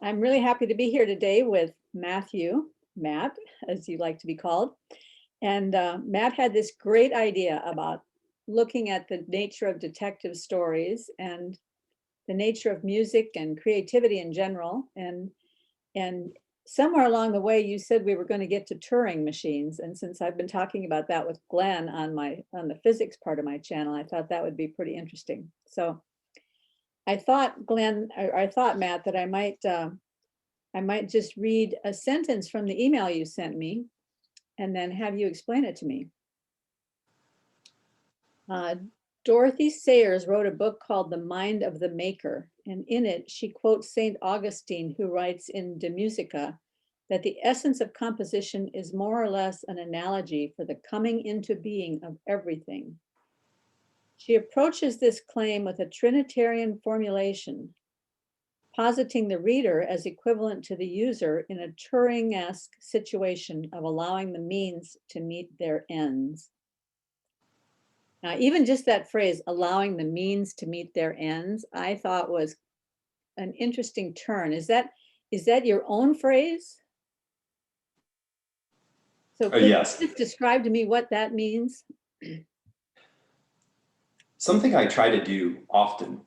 I'm really happy to be here today with Matt, as you like to be called. And Matt had this great idea about looking at the nature of detective stories and the nature of music and creativity in general. And somewhere along the way, you said we were going to get to Turing machines. And since I've been talking about that with Glenn on the physics part of my channel, I thought that would be pretty interesting. So I thought, Glenn, I thought, Matt, that I might just read a sentence from the email you sent me and then have you explain it to me. Dorothy Sayers wrote a book called The Mind of the Maker, and in it she quotes St. Augustine, who writes in De Musica that the essence of composition is more or less an analogy for the coming into being of everything. She approaches this claim with a Trinitarian formulation, positing the reader as equivalent to the user in a Turing-esque situation of allowing the means to meet their ends. Now, even just that phrase, allowing the means to meet their ends, I thought was an interesting turn. Is that your own phrase? So could Yes. you just describe to me what that means? Something I try to do often,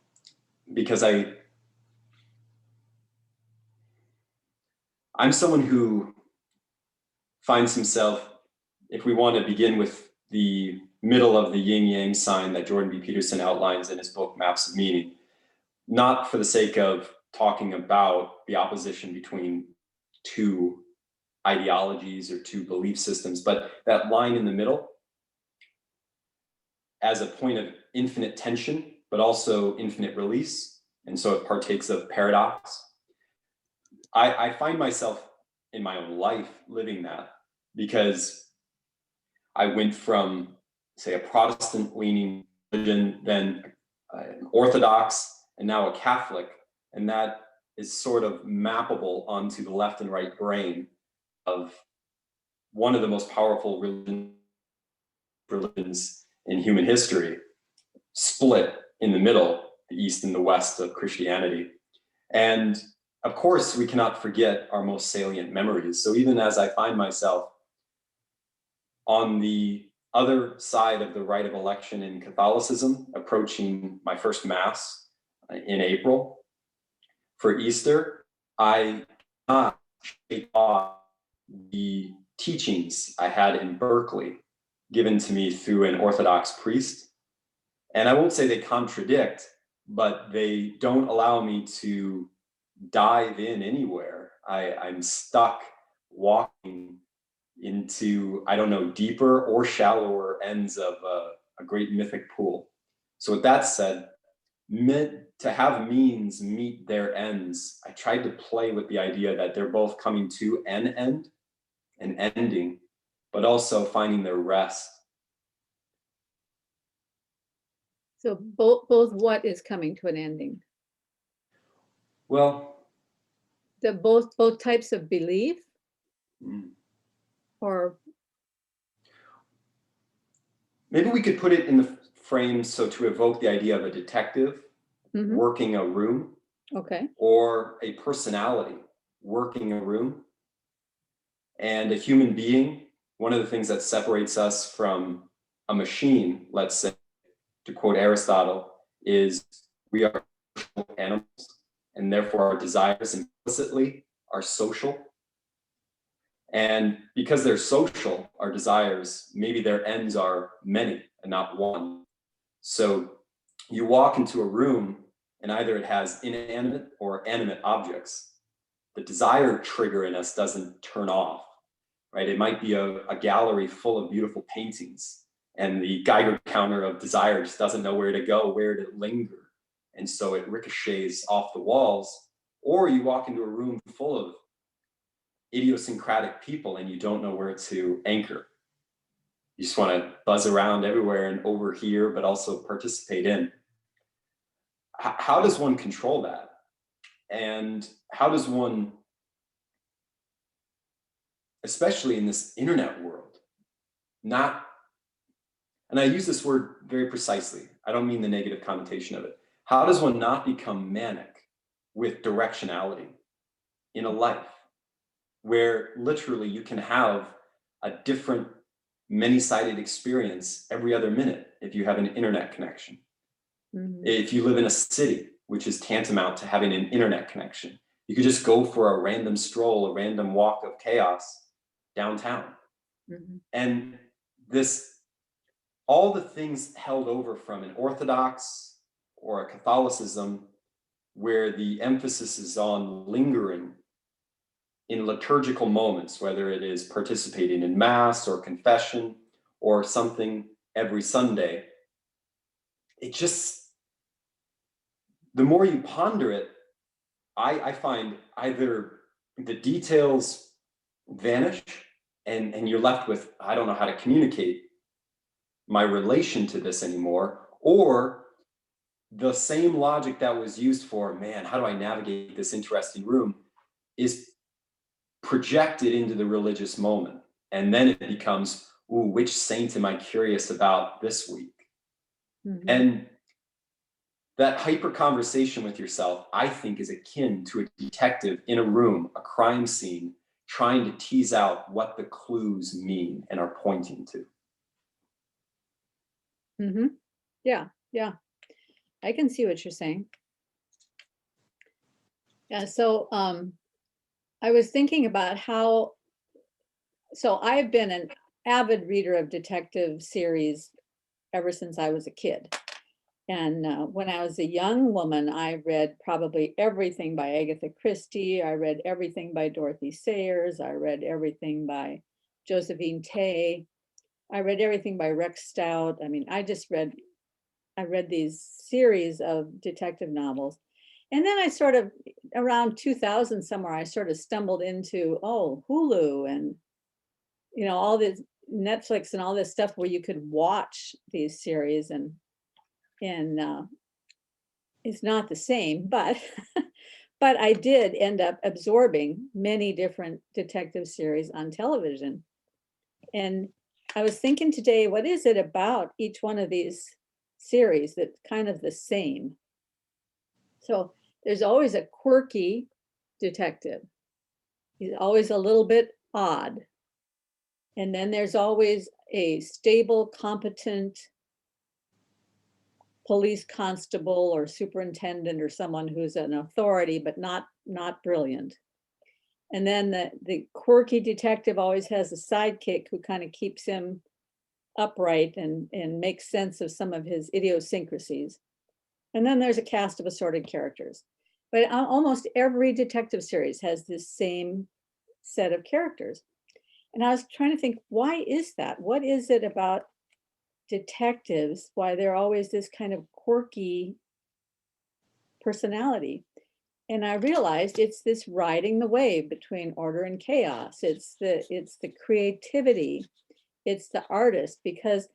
because I'm someone who finds himself, if we want to begin with the middle of the yin-yang sign that Jordan B. Peterson outlines in his book, Maps of Meaning, not for the sake of talking about the opposition between two ideologies or two belief systems, but that line in the middle as a point of infinite tension, but also infinite release. And so it partakes of paradox. I find myself in my own life living that, because I went from, say, a Protestant leaning religion, then an Orthodox, and now a Catholic. And that is sort of mappable onto the left and right brain of one of the most powerful religions in human history, split in the middle, the East and the West of Christianity. And of course, we cannot forget our most salient memories. So even as I find myself on the other side of the rite of election in Catholicism, approaching my first Mass in April for Easter, I cannot shake off the teachings I had in Berkeley, given to me through an Orthodox priest. And I won't say they contradict, but they don't allow me to dive in anywhere. I'm stuck walking into, I don't know, deeper or shallower ends of a great mythic pool. So with that said, to have means meet their ends, I tried to play with the idea that they're both coming to an end, an ending, but also finding their rest. So both what is coming to an ending? Well, The both types of belief, or maybe we could put it in the frame so to evoke the idea of a detective working a room, okay, or a personality working a room, and a human being. One of the things that separates us from a machine, let's say, to quote Aristotle, is we are social animals, and therefore our desires implicitly are social. And because they're social, our desires, maybe their ends are many and not one. So you walk into a room and either it has inanimate or animate objects. The desire trigger in us doesn't turn off, right? It might be a gallery full of beautiful paintings, and the Geiger counter of desire just doesn't know where to go, where to linger. And so it ricochets off the walls. Or you walk into a room full of idiosyncratic people and you don't know where to anchor. You just want to buzz around everywhere and overhear, but also participate in. How does one control that? And how does one, especially in this internet world, not, and I use this word very precisely, I don't mean the negative connotation of it. How does one not become manic with directionality? in a life where literally you can have a different many-sided experience every other minute if you have an internet connection. Mhm. If you live in a city, which is tantamount to having an internet connection, you could just go for a random stroll, a random walk of chaos downtown. Mhm. And this, all the things held over from an Orthodox or a Catholicism, where the emphasis is on lingering in liturgical moments, whether it is participating in Mass or confession or something every Sunday, it just, the more you ponder it, I find either the details vanish and you're left with, I don't know how to communicate my relation to this anymore, or the same logic that was used for, man, how do I navigate this interesting room, is projected into the religious moment. And then it becomes, ooh, which saint am I curious about this week? Mhm. And that hyper conversation with yourself, I think, is akin to a detective in a room, a crime scene, trying to tease out what the clues mean and are pointing to. Mhm. Yeah, yeah. I can see what you're saying. Yeah, so I was thinking about how, so I've been an avid reader of detective series ever since I was a kid. And when I was a young woman, I read probably everything by Agatha Christie. I read everything by Dorothy Sayers. I read everything by Josephine Tay. I read everything by Rex Stout. I mean, I read these series of detective novels. And then I sort of, around 2000 somewhere, I sort of stumbled into, oh, Hulu and, all this Netflix and all this stuff where you could watch these series, and it's not the same, but but I did end up absorbing many different detective series on television. And I was thinking today, what is it about each one of these series that's kind of the same? So there's always a quirky detective. He's always a little bit odd. And then there's always a stable, competent police constable or superintendent or someone who's an authority, but not brilliant. And then the quirky detective always has a sidekick who kind of keeps him upright and makes sense of some of his idiosyncrasies. And then there's a cast of assorted characters. But almost every detective series has this same set of characters. And I was trying to think, why is that? What is it about detectives, why they're always this kind of quirky personality? And I realized it's this riding the wave between order and chaos. It's the creativity, it's the artist, because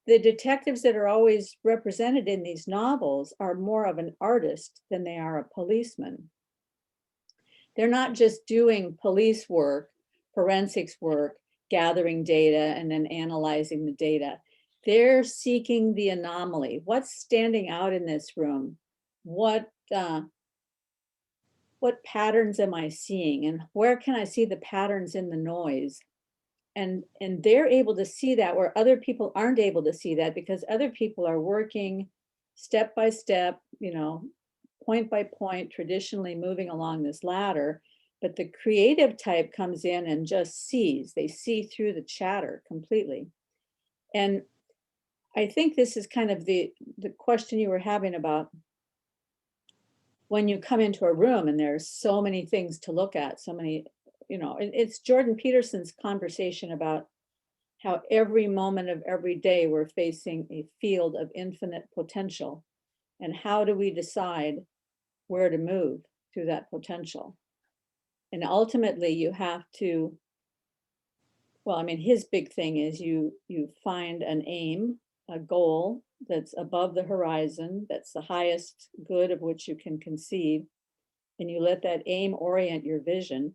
the detectives that are always represented in these novels are more of an artist than they are a policeman. They're not just doing police work, forensics work, gathering data and then analyzing the data. They're seeking the anomaly. What's standing out in this room? What patterns am I seeing, and where can I see the patterns in the noise? And they're able to see that where other people aren't able to see that, because other people are working step by step, point by point, traditionally moving along this ladder. But the creative type comes in and just sees. They see through the chatter completely. And I think this is kind of the question you were having about when you come into a room and there's so many things to look at, so many, it's Jordan Peterson's conversation about how every moment of every day we're facing a field of infinite potential. And how do we decide where to move through that potential? And ultimately you have to, well, I mean, his big thing is you find an aim, a goal that's above the horizon, that's the highest good of which you can conceive, and you let that aim orient your vision.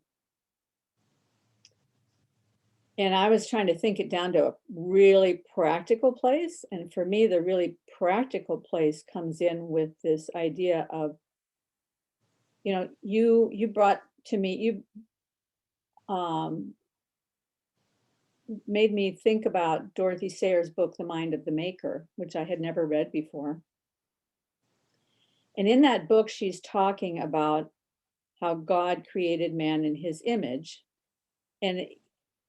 And I was trying to think it down to a really practical place. And for me, the really practical place comes in with this idea of, you brought to me, you made me think about Dorothy Sayers' book, The Mind of the Maker, which I had never read before. And in that book, she's talking about how God created man in his image. And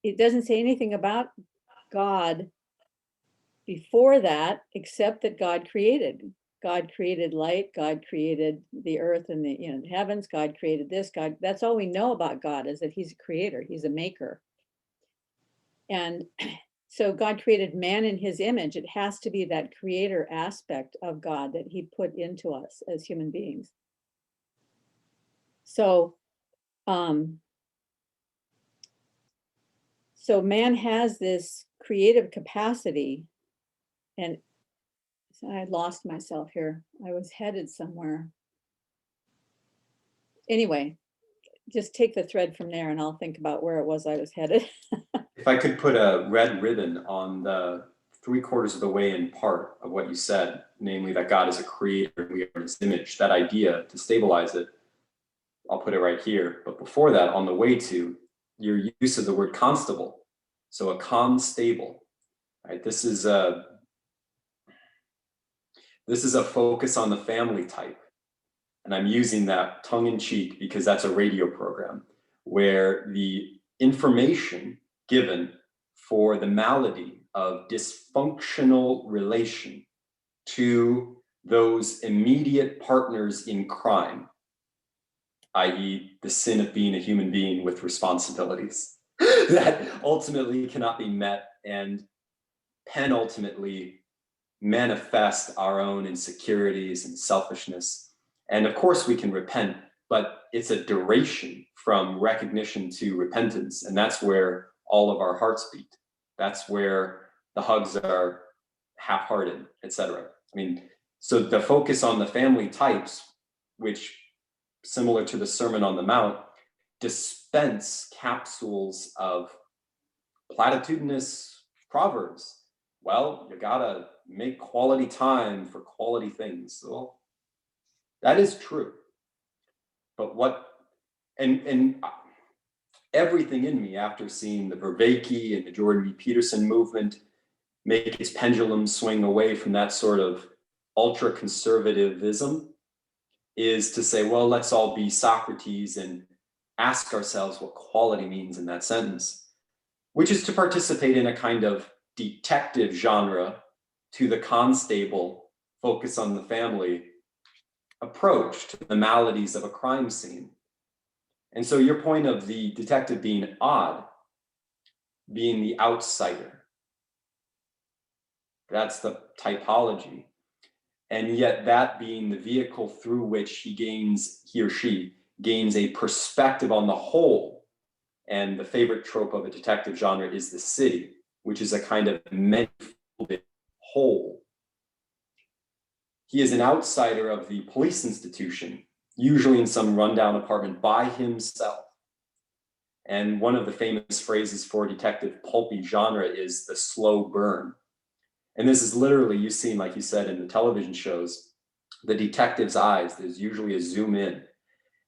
it doesn't say anything about God before that, except that God created. God created light, God created the earth and the heavens, God created this, God, that's all we know about God, is that he's a creator, he's a maker. And so God created man in his image. It has to be that creator aspect of God that he put into us as human beings. So, so man has this creative capacity, and I lost myself here. I was headed somewhere. Anyway, just take the thread from there and I'll think about where it was I was headed. If I could put a red ribbon on the 3/4 of the way in part of what you said, namely that God is a creator and we are in his image, that idea, to stabilize it, I'll put it right here. But before that, on the way to your use of the word constable. So a constable, right? This is a focus on the family type. And I'm using that tongue in cheek because that's a radio program where the information given for the malady of dysfunctional relation to those immediate partners in crime, i.e., the sin of being a human being with responsibilities that ultimately cannot be met and penultimately manifest our own insecurities and selfishness. And of course we can repent, but it's a duration from recognition to repentance. And that's where all of our hearts beat. That's where the hugs are half-hearted, etc. I mean, so the focus on the family types, which similar to the Sermon on the Mount, dispense capsules of platitudinous proverbs. Well, you gotta make quality time for quality things. Well, that is true. But and everything in me after seeing the Vervaeke and the Jordan B. Peterson movement make its pendulum swing away from that sort of ultra conservatism is to say, well, let's all be Socrates and ask ourselves what quality means in that sentence, which is to participate in a kind of detective genre to the Constable, focus on the family approach to the maladies of a crime scene. And so your point of the detective being odd, being the outsider, that's the typology. And yet that being the vehicle through which he or she gains a perspective on the whole. And the favorite trope of a detective genre is the city, which is a kind of many-folded whole. He is an outsider of the police institution, usually in some rundown apartment by himself. And one of the famous phrases for detective pulpy genre is the slow burn. And this is literally, you've seen, like you said, in the television shows, the detective's eyes, there's usually a zoom in,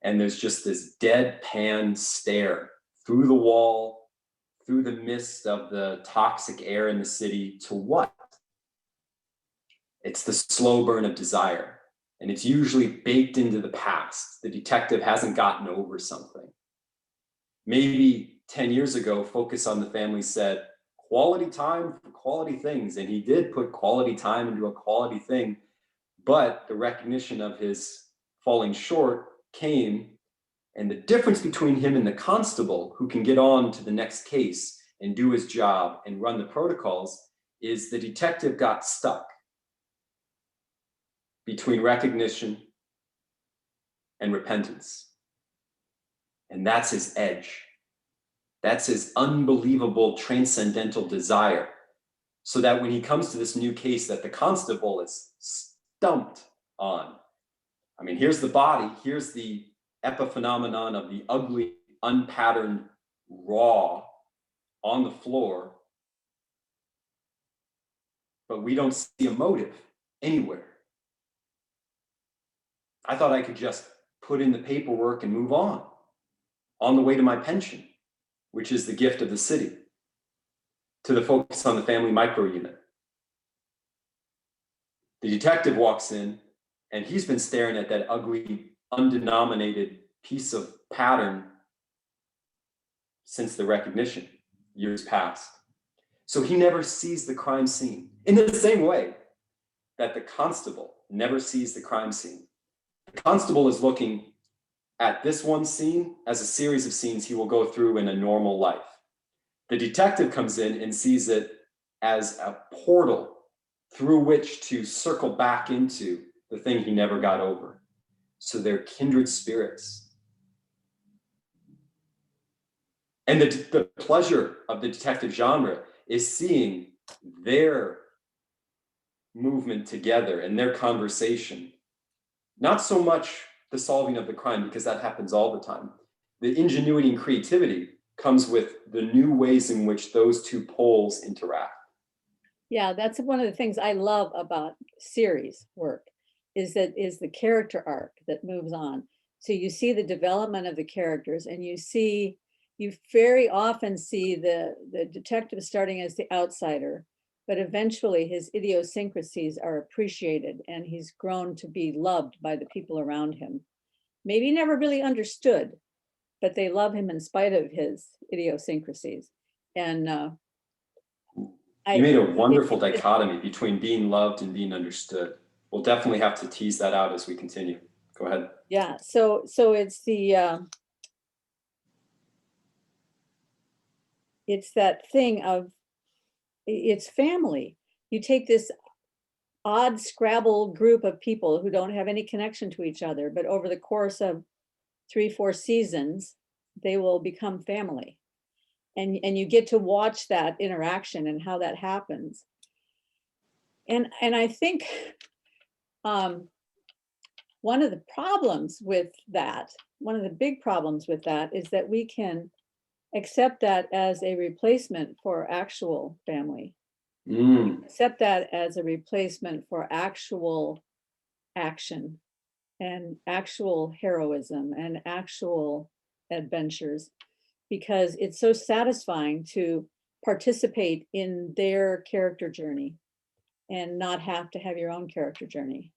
and there's just this deadpan stare through the wall, through the mist of the toxic air in the city to what? It's the slow burn of desire. And it's usually baked into the past. The detective hasn't gotten over something. Maybe 10 years ago, Focus on the Family said, quality time for quality things. And he did put quality time into a quality thing, but the recognition of his falling short came. And the difference between him and the constable, who can get on to the next case and do his job and run the protocols, is the detective got stuck between recognition and repentance. And that's his edge. That's his unbelievable transcendental desire. So that when he comes to this new case that the constable is stumped on, I mean, here's the body, here's the epiphenomenon of the ugly, unpatterned, raw on the floor, but we don't see a motive anywhere. I thought I could just put in the paperwork and move on. on the way to my pension, which is the gift of the city, to the focus on the family micro unit. The detective walks in and he's been staring at that ugly, undenominated piece of pattern since the recognition, years past. So he never sees the crime scene in the same way that the constable never sees the crime scene. The constable is looking at this one scene as a series of scenes he will go through in a normal life. The detective comes in and sees it as a portal through which to circle back into the thing he never got over. So they're kindred spirits. And the pleasure of the detective genre is seeing their movement together and their conversation. Not so much the solving of the crime, because that happens all the time. The ingenuity and creativity comes with the new ways in which those two poles interact. Yeah, that's one of the things I love about series work, is the character arc that moves on. So you see the development of the characters, and you very often see the detective starting as the outsider, but eventually his idiosyncrasies are appreciated and he's grown to be loved by the people around him. Maybe never really understood, but they love him in spite of his idiosyncrasies. And you made a wonderful dichotomy between being loved and being understood. We'll definitely have to tease that out as we continue. Go ahead. Yeah, so it's that thing of, it's family. You take this odd Scrabble group of people who don't have any connection to each other, but over the course of 3-4 seasons, they will become family. And you get to watch that interaction and how that happens. And I think one of the problems with that, one of the big problems with that, is that we can accept that as a replacement for actual family. Accept that as a replacement for actual action and actual heroism and actual adventures, because it's so satisfying to participate in their character journey and not have to have your own character journey.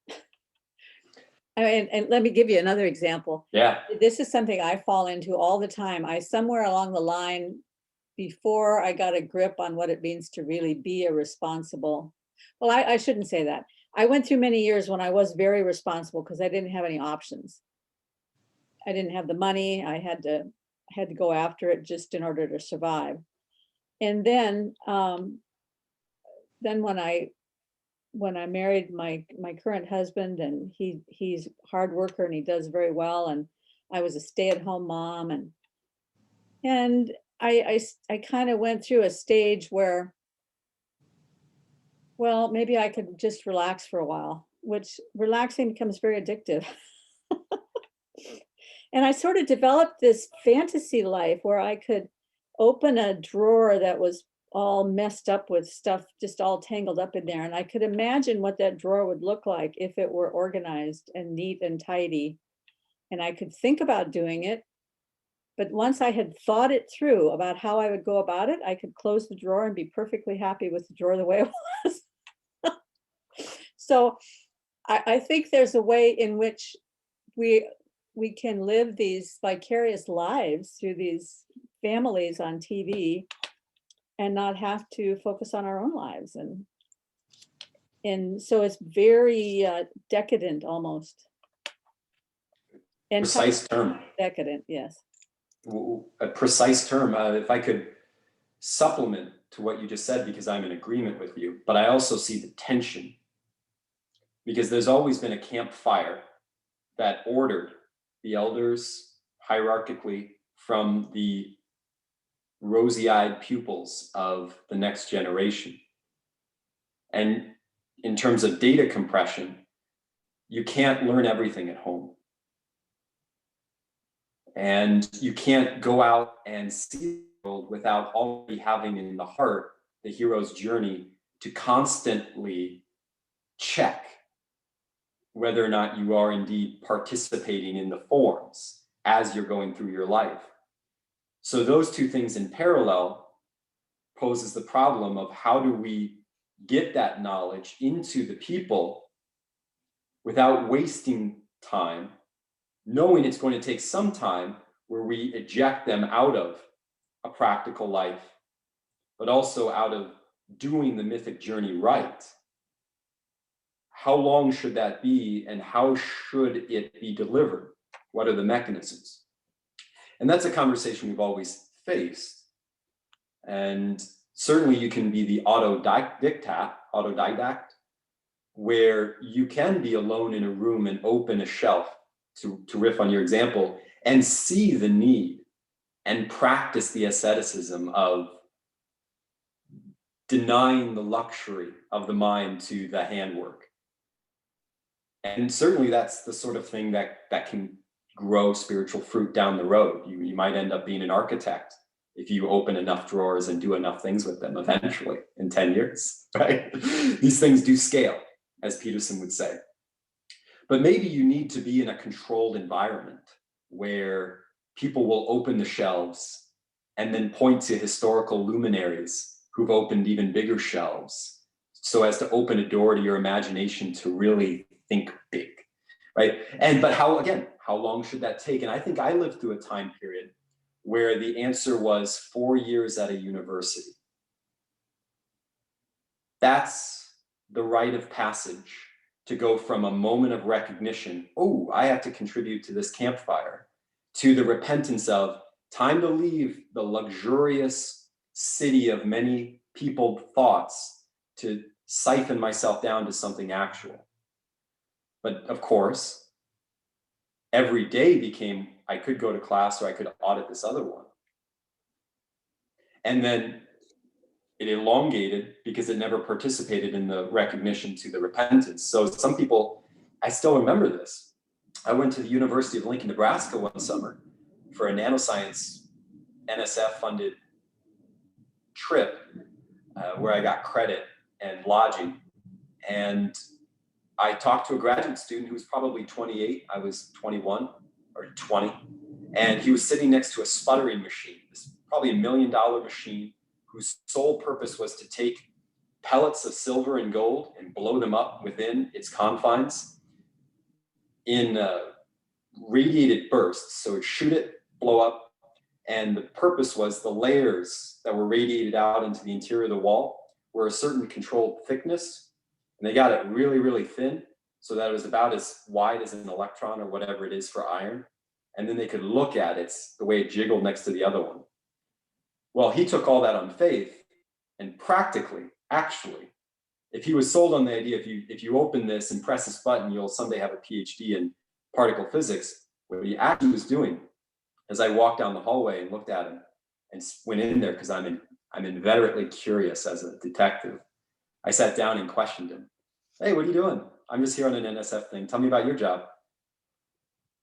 And let me give you another example. Yeah. This is something I fall into all the time. I somewhere along the line, before I got a grip on what it means to really be a responsible, well, I shouldn't say that. I went through many years when I was very responsible because I didn't have any options. I didn't have the money. I had to go after it just in order to survive. And then when I married my current husband, and he's a hard worker and he does very well, and I was a stay-at-home mom, and I kind of went through a stage where, well, maybe I could just relax for a while, which relaxing becomes very addictive. And I sort of developed this fantasy life where I could open a drawer that was all messed up with stuff, just all tangled up in there. And I could imagine what that drawer would look like if it were organized and neat and tidy. And I could think about doing it. But once I had thought it through about how I would go about it, I could close the drawer and be perfectly happy with the drawer the way it was. So I think there's a way in which we can live these vicarious lives through these families on TV and not have to focus on our own lives. And so it's very decadent almost. And precise term. Decadent, yes. A precise term. If I could supplement to what you just said, because I'm in agreement with you, but I also see the tension, because there's always been a campfire that ordered the elders hierarchically from the rosy-eyed pupils of the next generation. And in terms of data compression, you can't learn everything at home. And you can't go out and see the world without already having in the heart the hero's journey to constantly check whether or not you are indeed participating in the forms as you're going through your life. So those two things in parallel poses the problem of how do we get that knowledge into the people without wasting time, knowing it's going to take some time where we eject them out of a practical life, but also out of doing the mythic journey right. How long should that be, and how should it be delivered? What are the mechanisms? And that's a conversation we've always faced. And certainly you can be the autodidact, where you can be alone in a room and open a shelf, to riff on your example, and see the need and practice the asceticism of denying the luxury of the mind to the handwork. And certainly that's the sort of thing that can grow spiritual fruit down the road. You might end up being an architect if you open enough drawers and do enough things with them eventually in 10 years, right? These things do scale, as Peterson would say. But maybe you need to be in a controlled environment where people will open the shelves and then point to historical luminaries who've opened even bigger shelves, so as to open a door to your imagination to really think big, right? But how long should that take? And I think I lived through a time period where the answer was 4 years at a university. That's the rite of passage to go from a moment of recognition, oh, I have to contribute to this campfire, to the repentance of time to leave the luxurious city of many peopled thoughts to siphon myself down to something actual. But of course, every day became, I could go to class or I could audit this other one. And then it elongated because it never participated in the recognition to the repentance. So some people, I still remember this. I went to the University of Lincoln, Nebraska one summer for a nanoscience NSF funded trip where I got credit and lodging. And I talked to a graduate student who was probably 28. I was 21 or 20. And he was sitting next to a sputtering machine, this probably $1 million machine, whose sole purpose was to take pellets of silver and gold and blow them up within its confines in radiated bursts. So it'd shoot it, blow up, and the purpose was the layers that were radiated out into the interior of the wall were a certain controlled thickness, and they got it really, really thin so that it was about as wide as an electron or whatever it is for iron. And then they could look at it, the way it jiggled next to the other one. Well, he took all that on faith, and practically, actually, if he was sold on the idea, if you open this and press this button, you'll someday have a PhD in particle physics, what he actually was doing, as I walked down the hallway and looked at him and went in there, because I'm inveterately curious as a detective, I sat down and questioned him. Hey, what are you doing? I'm just here on an NSF thing. Tell me about your job.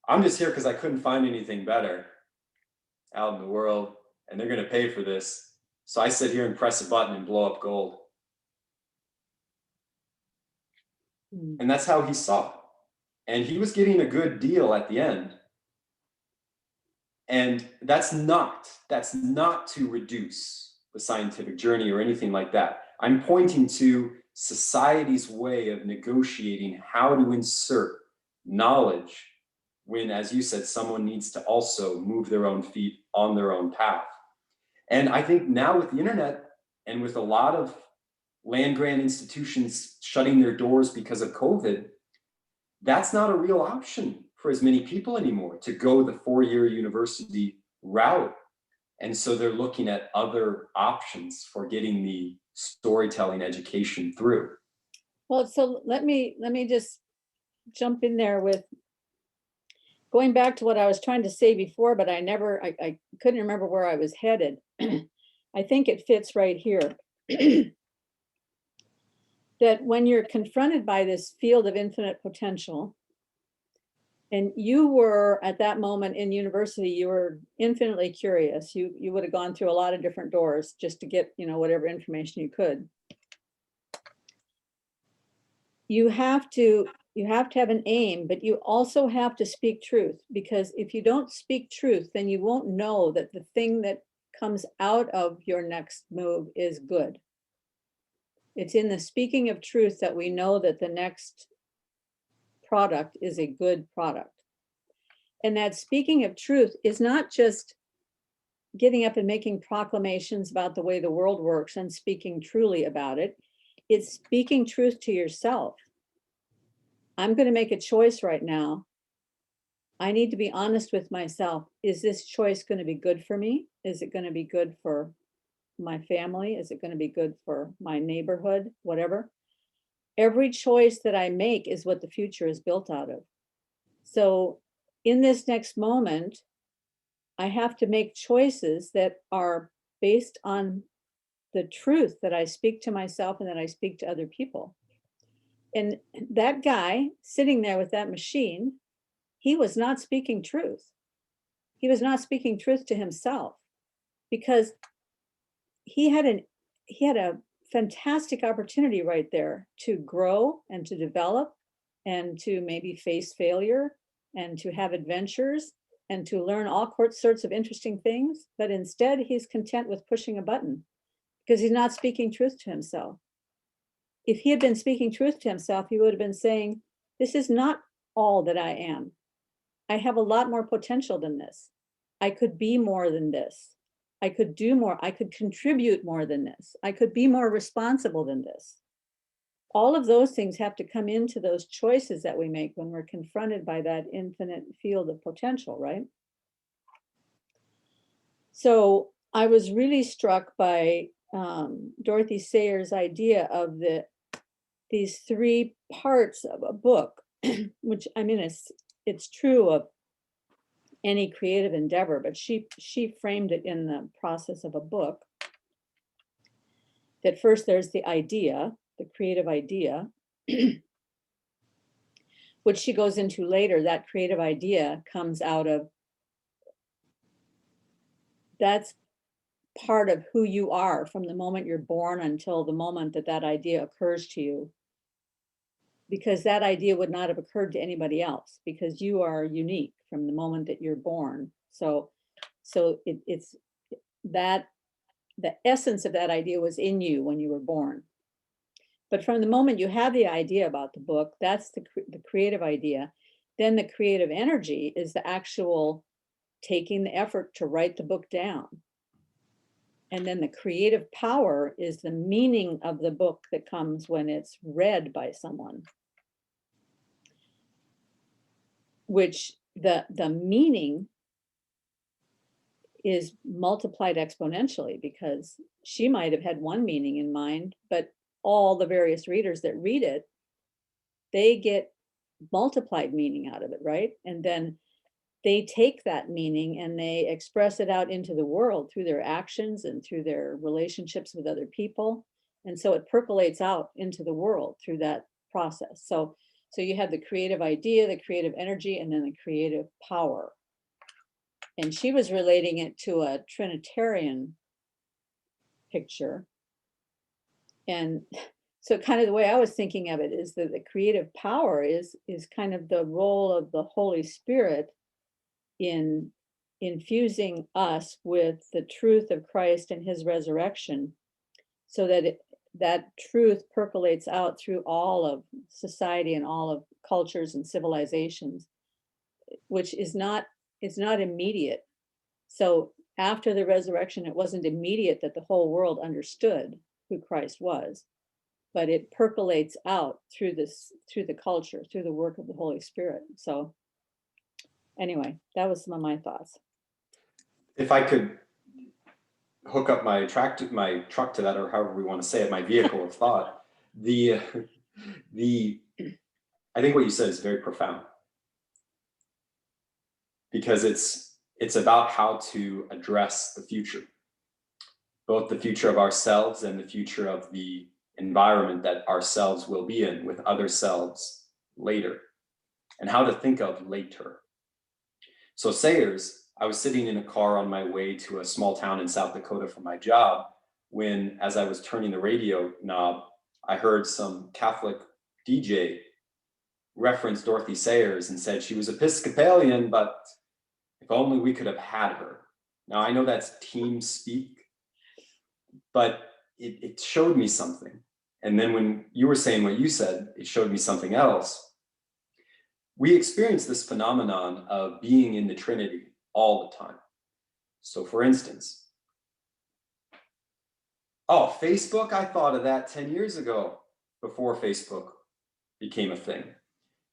I'm just here because I couldn't find anything better out in the world, and they're going to pay for this. So I sit here and press a button and blow up gold. And that's how he saw it. And he was getting a good deal at the end. And that's not to reduce the scientific journey or anything like that. I'm pointing to society's way of negotiating how to insert knowledge when, as you said, someone needs to also move their own feet on their own path. And I think now with the internet and with a lot of land-grant institutions shutting their doors because of COVID, that's not a real option for as many people anymore to go the 4-year university route. And so they're looking at other options for getting the storytelling education through. Well, so let me just jump in there with going back to what I was trying to say before, but I couldn't remember where I was headed. I think it fits right here. That when you're confronted by this field of infinite potential, and you were at that moment in university, you were infinitely curious. You would have gone through a lot of different doors just to get, whatever information you could. You have to You have to have an aim, but you also have to speak truth, because if you don't speak truth, then you won't know that the thing that comes out of your next move is good. It's in the speaking of truth that we know that the next product is a good product. And that speaking of truth is not just getting up and making proclamations about the way the world works and speaking truly about it. It's speaking truth to yourself. I'm going to make a choice right now. I need to be honest with myself. Is this choice going to be good for me? Is it going to be good for my family? Is it going to be good for my neighborhood? Whatever. Every choice that I make is what the future is built out of. So in this next moment, I have to make choices that are based on the truth that I speak to myself and that I speak to other people. And that guy sitting there with that machine, he was not speaking truth. He was not speaking truth to himself, because he had a fantastic opportunity right there to grow and to develop and to maybe face failure and to have adventures and to learn all sorts of interesting things. But instead, he's content with pushing a button because he's not speaking truth to himself. If he had been speaking truth to himself, he would have been saying, this is not all that I am. I have a lot more potential than this. I could be more than this. I could do more. I could contribute more than this. I could be more responsible than this. All of those things have to come into those choices that we make when we're confronted by that infinite field of potential, right? So I was really struck by Dorothy Sayers' idea of these three parts of a book, which I mean, it's true of any creative endeavor, but she framed it in the process of a book. That first there's the idea, the creative idea, which she goes into later. That creative idea comes out of, that's part of who you are from the moment you're born until the moment that that idea occurs to you. Because that idea would not have occurred to anybody else, because you are unique from the moment that you're born. So it's that the essence of that idea was in you when you were born. But from the moment you have the idea about the book, that's the creative idea. Then the creative energy is the actual taking the effort to write the book down. And then the creative power is the meaning of the book that comes when it's read by someone. Which the meaning is multiplied exponentially, because she might have had one meaning in mind, but all the various readers that read it, they get multiplied meaning out of it, right? And then they take that meaning and they express it out into the world through their actions and through their relationships with other people. And so it percolates out into the world through that process. So you have the creative idea, the creative energy, and then the creative power. And she was relating it to a Trinitarian picture. And so kind of the way I was thinking of it is that the creative power is kind of the role of the Holy Spirit in infusing us with the truth of Christ and his resurrection, so that that truth percolates out through all of society and all of cultures and civilizations, which is not immediate. So after the resurrection, it wasn't immediate that the whole world understood who Christ was, but it percolates out through the culture, through the work of the Holy Spirit. So anyway, that was some of my thoughts. If I could hook up my truck to that, or however we want to say it, my vehicle of thought, I think what you said is very profound, because it's about how to address the future, both the future of ourselves and the future of the environment that ourselves will be in with other selves later, and how to think of later. So Sayers, I was sitting in a car on my way to a small town in South Dakota for my job, when, as I was turning the radio knob, I heard some Catholic DJ referenced Dorothy Sayers and said she was Episcopalian, but if only we could have had her. Now, I know that's team speak, but it showed me something. And then when you were saying what you said, it showed me something else. We experience this phenomenon of being in the Trinity all the time. So for instance, oh, Facebook, I thought of that 10 years ago before Facebook became a thing.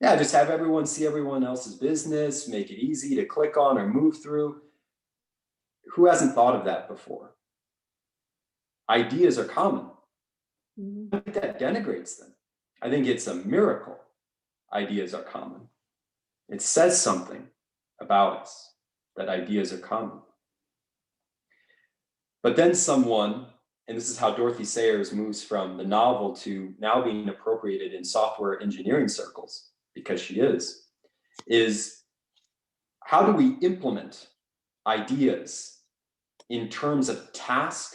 Yeah, just have everyone see everyone else's business, make it easy to click on or move through. Who hasn't thought of that before? Ideas are common. I think that denigrates them. I think it's a miracle. Ideas are common. It says something about us that ideas are common. But then someone, and this is how Dorothy Sayers moves from the novel to now being appropriated in software engineering circles, because she is how do we implement ideas in terms of task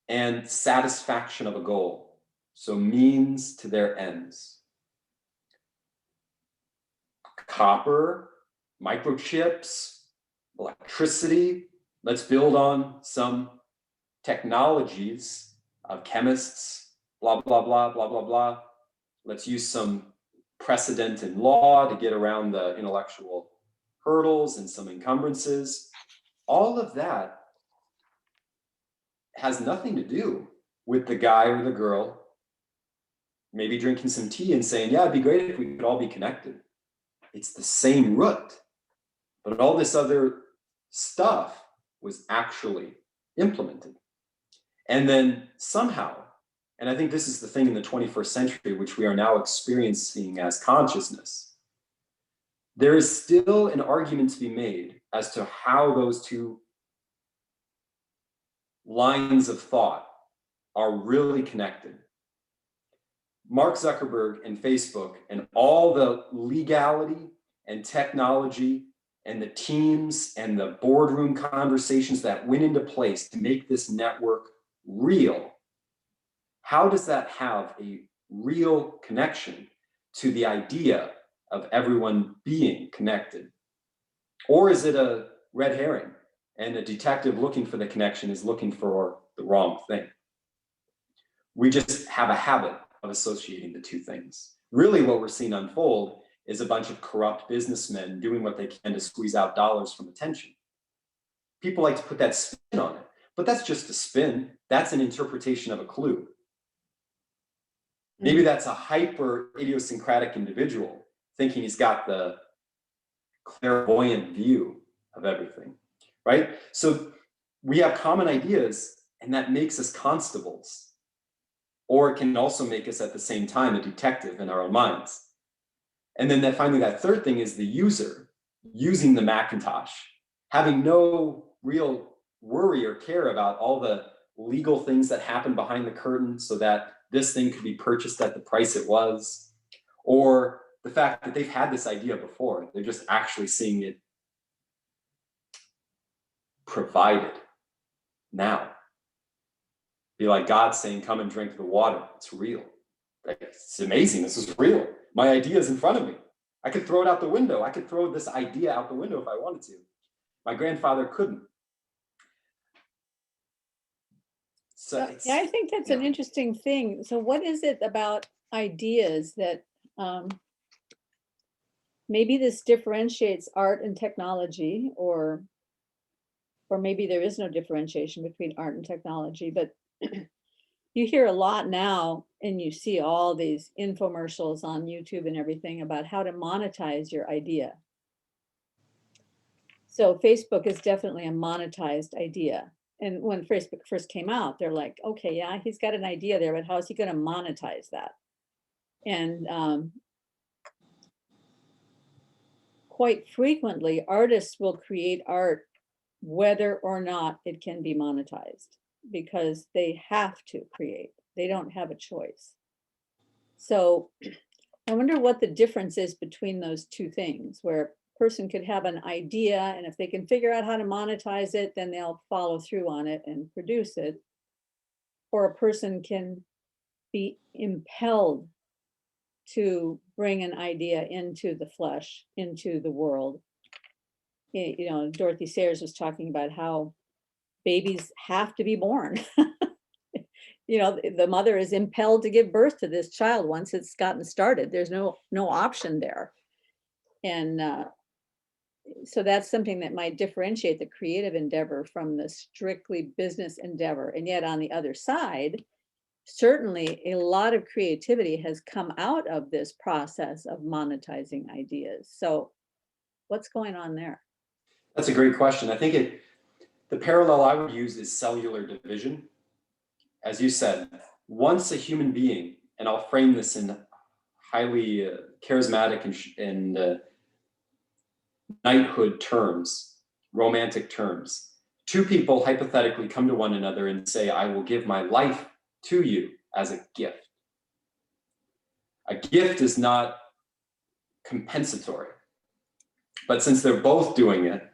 and satisfaction of a goal? So means to their ends. Copper, microchips, electricity. Let's build on some technologies of chemists, blah, blah, blah, blah, blah, blah. Let's use some precedent in law to get around the intellectual hurdles and some encumbrances. All of that has nothing to do with the guy or the girl maybe drinking some tea and saying, yeah, it'd be great if we could all be connected. It's the same root, but all this other stuff was actually implemented. And then somehow, and I think this is the thing in the 21st century, which we are now experiencing as consciousness, there is still an argument to be made as to how those two lines of thought are really connected. Mark Zuckerberg and Facebook and all the legality and technology and the teams and the boardroom conversations that went into place to make this network real, how does that have a real connection to the idea of everyone being connected? Or is it a red herring and a detective looking for the connection is looking for the wrong thing? We just have a habit of associating the two things. Really what we're seeing unfold is a bunch of corrupt businessmen doing what they can to squeeze out dollars from attention. People like to put that spin on it, but that's just a spin. That's an interpretation of a clue. Maybe that's a hyper idiosyncratic individual thinking he's got the clairvoyant view of everything, right? So we have common ideas and that makes us constables. Or it can also make us at the same time a detective in our own minds. And then finally, that third thing is the user using the Macintosh, having no real worry or care about all the legal things that happen behind the curtain so that this thing could be purchased at the price it was, or the fact that they've had this idea before. They're just actually seeing it provided now. Be like God saying, come and drink the water. It's real. It's amazing. This is real. My idea is in front of me. I could throw it out the window. I could throw this idea out the window if I wanted to. My grandfather couldn't. So yeah, I think that's an interesting thing. So what is it about ideas that maybe this differentiates art and technology, or maybe there is no differentiation between art and technology, but you hear a lot now and you see all these infomercials on YouTube and everything about how to monetize your idea. So Facebook is definitely a monetized idea. And when Facebook first came out, they're like, okay, yeah, he's got an idea there, but how is he going to monetize that? And quite frequently, artists will create art whether or not it can be monetized, because they have to create. They don't have a choice. So I wonder what the difference is between those two things, where a person could have an idea, and if they can figure out how to monetize it, then they'll follow through on it and produce it. Or a person can be impelled to bring an idea into the flesh, into the world. Dorothy Sayers was talking about how babies have to be born. The mother is impelled to give birth to this child once it's gotten started. There's no option there. And so that's something that might differentiate the creative endeavor from the strictly business endeavor. And yet on the other side, certainly a lot of creativity has come out of this process of monetizing ideas. So what's going on there? That's a great question. I think the parallel I would use is cellular division. As you said, once a human being, and I'll frame this in highly charismatic and knighthood terms, romantic terms, two people hypothetically come to one another and say, I will give my life to you as a gift. A gift is not compensatory, but since they're both doing it,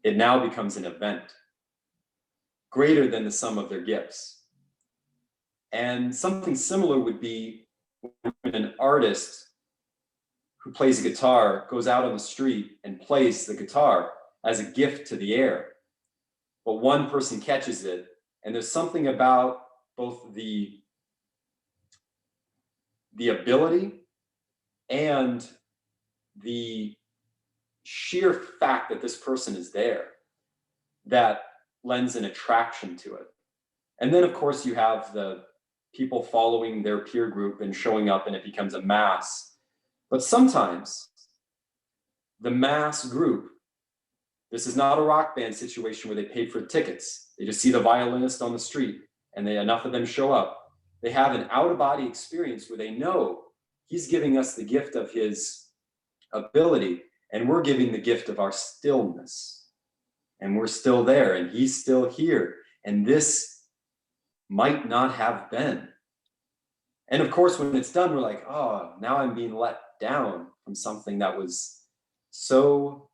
it now becomes an event greater than the sum of their gifts. And something similar would be when an artist who plays a guitar goes out on the street and plays the guitar as a gift to the air. But one person catches it, and there's something about both the ability and the sheer fact that this person is there that lends an attraction to it. And then, of course, you have the people following their peer group and showing up, and it becomes a mass. But sometimes the mass group, this is not a rock band situation where they pay for tickets. They just see the violinist on the street and enough of them show up. They have an out-of-body experience where they know he's giving us the gift of his ability, and we're giving the gift of our stillness. And we're still there, and he's still here. And this might not have been. And of course, when it's done, we're like, oh, now I'm being let down from something that was so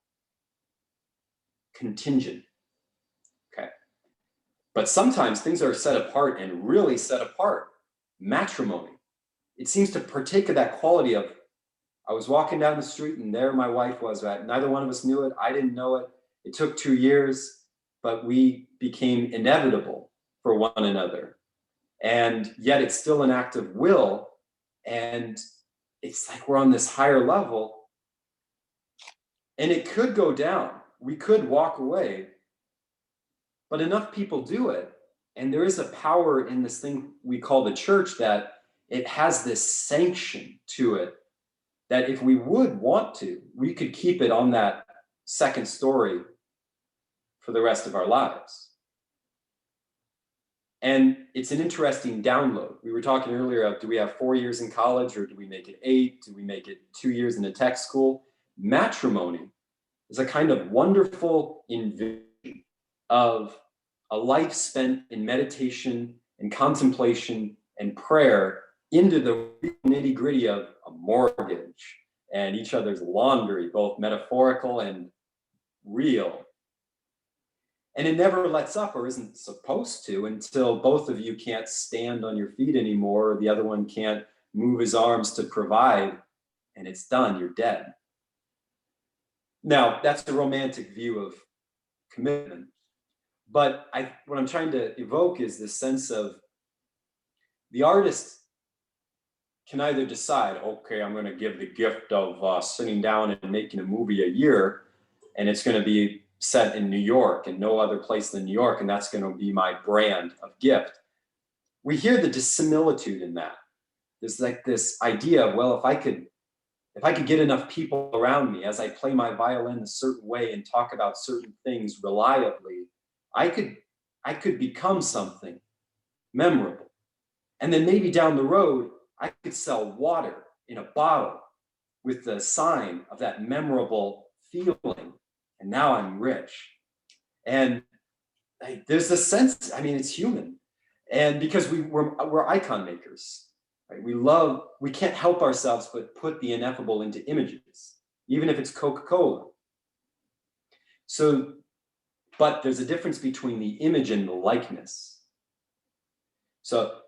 contingent. Okay. But sometimes things are set apart and really set apart. Matrimony. It seems to partake of that quality of, I was walking down the street and there my wife was. Right? Neither one of us knew it. I didn't know it. It took 2 years, but we became inevitable for one another. And yet it's still an act of will. And it's like we're on this higher level. And it could go down. We could walk away. But enough people do it. And there is a power in this thing we call the church that it has this sanction to it that if we would want to, we could keep it on that second story for the rest of our lives. And it's an interesting download. We were talking earlier of, do we have 4 years in college or do we make it 8? Do we make it 2 years in a tech school? Matrimony is a kind of wonderful envision of a life spent in meditation and contemplation and prayer into the nitty gritty of a mortgage and each other's laundry, both metaphorical and real. And it never lets up or isn't supposed to until both of you can't stand on your feet anymore, or the other one can't move his arms to provide, and it's done, you're dead. Now, that's the romantic view of commitment. But what I'm trying to evoke is this sense of the artist can either decide, okay, I'm going to give the gift of sitting down and making a movie a year, and it's going to be set in New York and no other place than New York, and that's going to be my brand of gift. We hear the dissimilitude in that. There's like this idea of, well, if I could get enough people around me as I play my violin a certain way and talk about certain things reliably, I could become something memorable. And then maybe down the road, I could sell water in a bottle with the sign of that memorable feeling. And now I'm rich. And there's a sense, it's human. And because we're icon makers, right? We can't help ourselves but put the ineffable into images, even if it's Coca-Cola. So, but there's a difference between the image and the likeness. So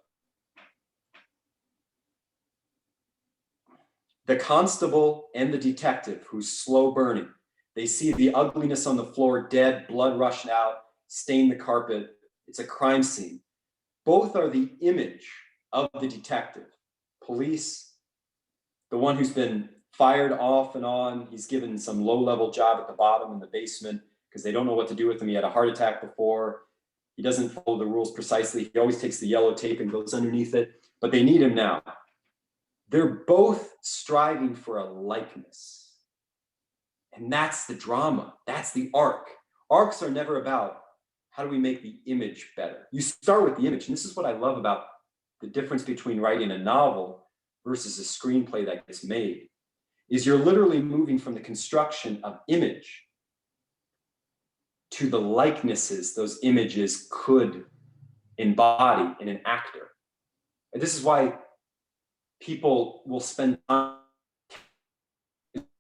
The constable and the detective who's slow burning, they see the ugliness on the floor, dead, blood rushing out, stain the carpet. It's a crime scene. Both are the image of the detective. Police, the one who's been fired off and on, he's given some low-level job at the bottom in the basement because they don't know what to do with him. He had a heart attack before. He doesn't follow the rules precisely. He always takes the yellow tape and goes underneath it, but they need him now. They're both striving for a likeness. And that's the drama. That's the arc. Arcs are never about how do we make the image better. You start with the image. And this is what I love about the difference between writing a novel versus a screenplay that gets made, is you're literally moving from the construction of image to the likenesses those images could embody in an actor. And this is why people will spend time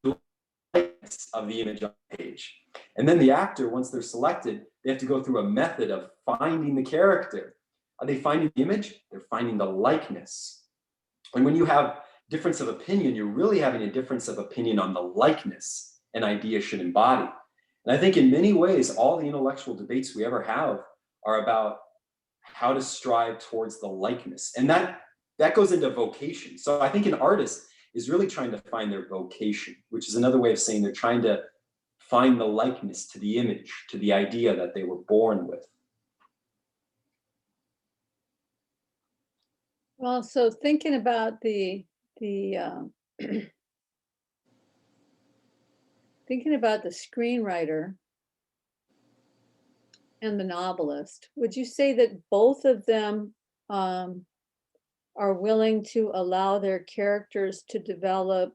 of the image on the page. And then the actor, once they're selected, they have to go through a method of finding the character. Are they finding the image? They're finding the likeness. And when you have difference of opinion, you're really having a difference of opinion on the likeness an idea should embody. And I think in many ways, all the intellectual debates we ever have are about how to strive towards the likeness. And that goes into vocation. So I think an artist is really trying to find their vocation, which is another way of saying they're trying to find the likeness to the image, to the idea that they were born with. Well, so thinking about the thinking about the screenwriter and the novelist, would you say that both of them are willing to allow their characters to develop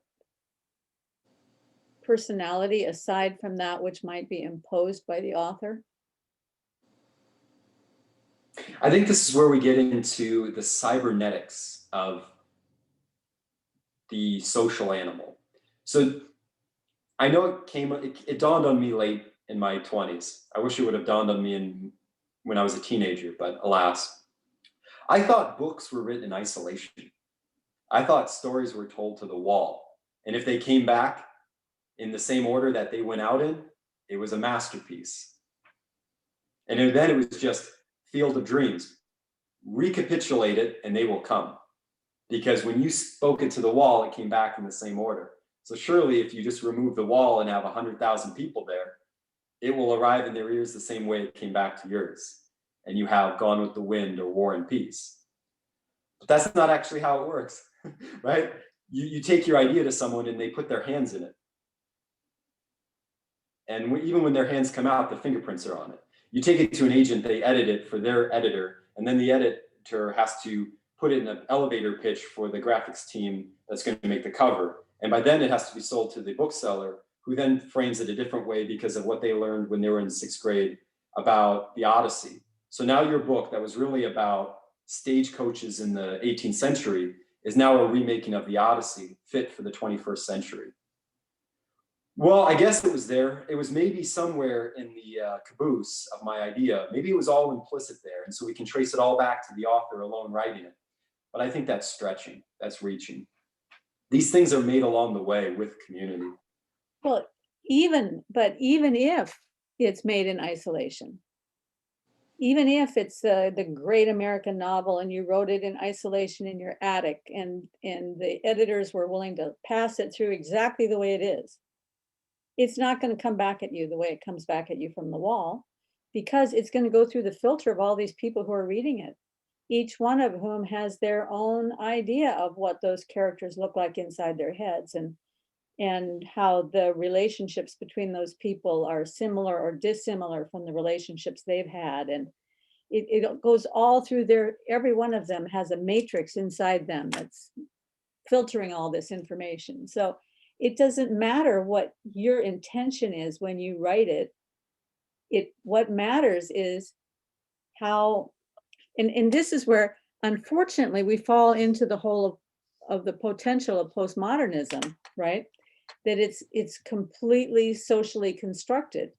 personality aside from that which might be imposed by the author? I think this is where we get into the cybernetics of the social animal. So I know it dawned on me late in my 20s. I wish it would have dawned on me when I was a teenager, but alas. I thought books were written in isolation. I thought stories were told to the wall. And if they came back in the same order that they went out in, it was a masterpiece. And then it was just Field of Dreams. Recapitulate it and they will come. Because when you spoke it to the wall, it came back in the same order. So surely if you just remove the wall and have 100,000 people there, it will arrive in their ears the same way it came back to yours. And you have Gone with the Wind or War and Peace. But that's not actually how it works, right? You take your idea to someone and they put their hands in it. And even when their hands come out, the fingerprints are on it. You take it to an agent, they edit it for their editor, and then the editor has to put it in an elevator pitch for the graphics team that's going to make the cover. And by then it has to be sold to the bookseller, who then frames it a different way because of what they learned when they were in 6th grade about the Odyssey. So now your book that was really about stagecoaches in the 18th century is now a remaking of the Odyssey, fit for the 21st century. Well, I guess it was there. It was maybe somewhere in the caboose of my idea. Maybe it was all implicit there. And so we can trace it all back to the author alone writing it. But I think that's stretching, that's reaching. These things are made along the way with community. Well, even if it's made in isolation, even if it's the great American novel and you wrote it in isolation in your attic and the editors were willing to pass it through exactly the way it is, it's not going to come back at you the way it comes back at you from the wall, because it's going to go through the filter of all these people who are reading it, each one of whom has their own idea of what those characters look like inside their heads, and how the relationships between those people are similar or dissimilar from the relationships they've had. And it goes all through every one of them has a matrix inside them that's filtering all this information. So it doesn't matter what your intention is when you write it. What matters is how, and this is where, unfortunately, we fall into the whole of the potential of postmodernism, right? That it's completely socially constructed.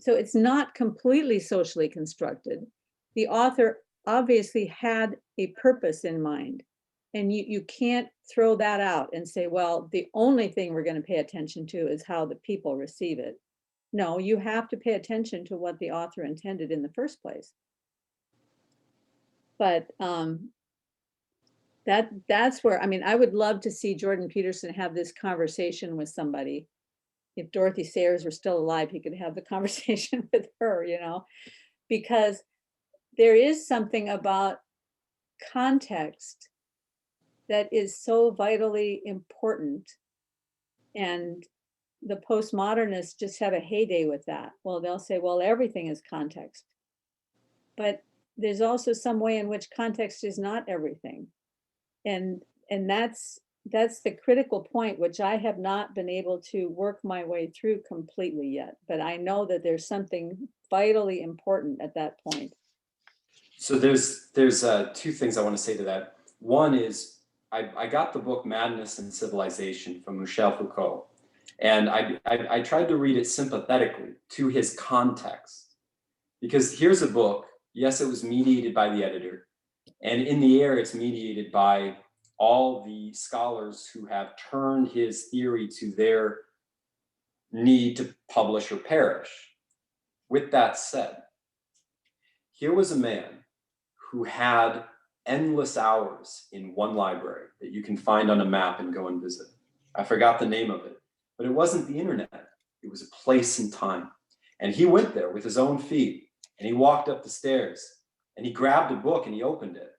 So it's not completely socially constructed. The author obviously had a purpose in mind. And you can't throw that out and say, well, the only thing we're going to pay attention to is how the people receive it. No, you have to pay attention to what the author intended in the first place. But that's where, I mean, I would love to see Jordan Peterson have this conversation with somebody. If Dorothy Sayers were still alive, he could have the conversation with her, you know, because there is something about context that is so vitally important. And the postmodernists just have a heyday with that. Well, they'll say, well, everything is context. But there's also some way in which context is not everything. And that's the critical point, which I have not been able to work my way through completely yet. But I know that there's something vitally important at that point. So there's two things I want to say to that. One is I got the book Madness and Civilization from Michel Foucault, and I tried to read it sympathetically to his context, because here's a book. Yes, it was mediated by the editor, and in the air, it's mediated by all the scholars who have turned his theory to their need to publish or perish. With that said, here was a man who had endless hours in one library that you can find on a map and go and visit. I forgot the name of it, but it wasn't the internet. It was a place and time. And he went there with his own feet, and he walked up the stairs, and he grabbed a book and he opened it.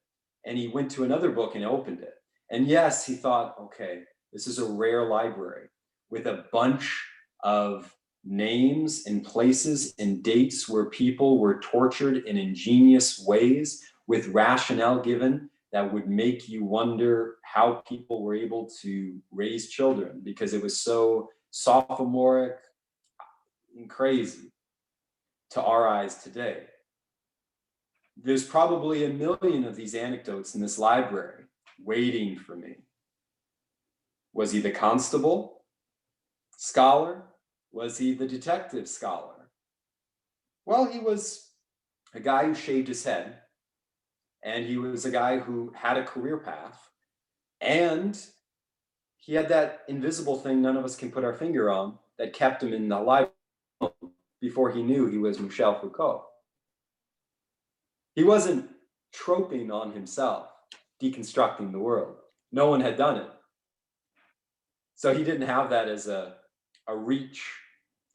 And he went to another book and opened it. And yes, he thought, okay, this is a rare library with a bunch of names and places and dates where people were tortured in ingenious ways with rationale given that would make you wonder how people were able to raise children, because it was so sophomoric and crazy to our eyes today. There's probably 1 million of these anecdotes in this library waiting for me. Was he the constable scholar? Was he the detective scholar? Well, he was a guy who shaved his head, and he was a guy who had a career path, and he had that invisible thing none of us can put our finger on that kept him in the library before he knew he was Michel Foucault. He wasn't troping on himself, deconstructing the world. No one had done it. So he didn't have that as a reach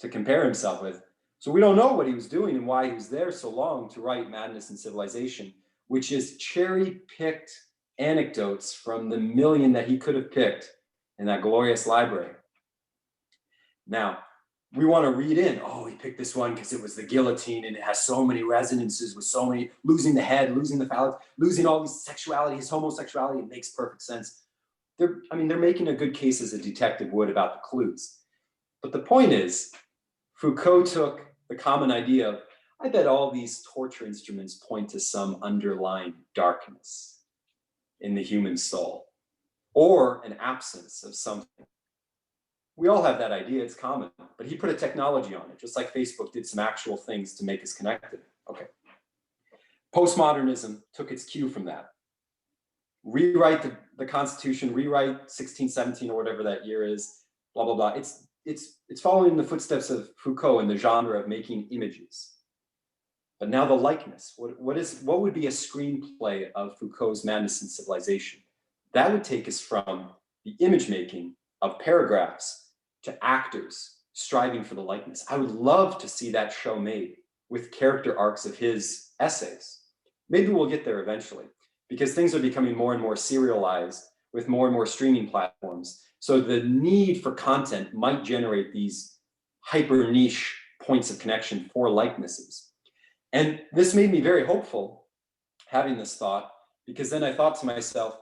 to compare himself with. So we don't know what he was doing and why he was there so long to write Madness and Civilization, which is cherry-picked anecdotes from the 1 million that he could have picked in that glorious library. Now, we want to read in, oh, he picked this one because it was the guillotine and it has so many resonances with so many, losing the head, losing the phallus, losing all his sexuality, his homosexuality. It makes perfect sense. They're making a good case as a detective would about the clues. But the point is, Foucault took the common idea of, I bet all these torture instruments point to some underlying darkness in the human soul, or an absence of something. We all have that idea, it's common, but he put a technology on it, just like Facebook did some actual things to make us connected. Okay. Postmodernism took its cue from that. Rewrite the Constitution, rewrite 1617 or whatever that year is, blah, blah, blah. It's following in the footsteps of Foucault in the genre of making images. But now the likeness, what would be a screenplay of Foucault's Madness and Civilization? That would take us from the image making of paragraphs to actors striving for the likeness. I would love to see that show made with character arcs of his essays. Maybe we'll get there eventually, because things are becoming more and more serialized with more and more streaming platforms. So the need for content might generate these hyper niche points of connection for likenesses. And this made me very hopeful having this thought, because then I thought to myself,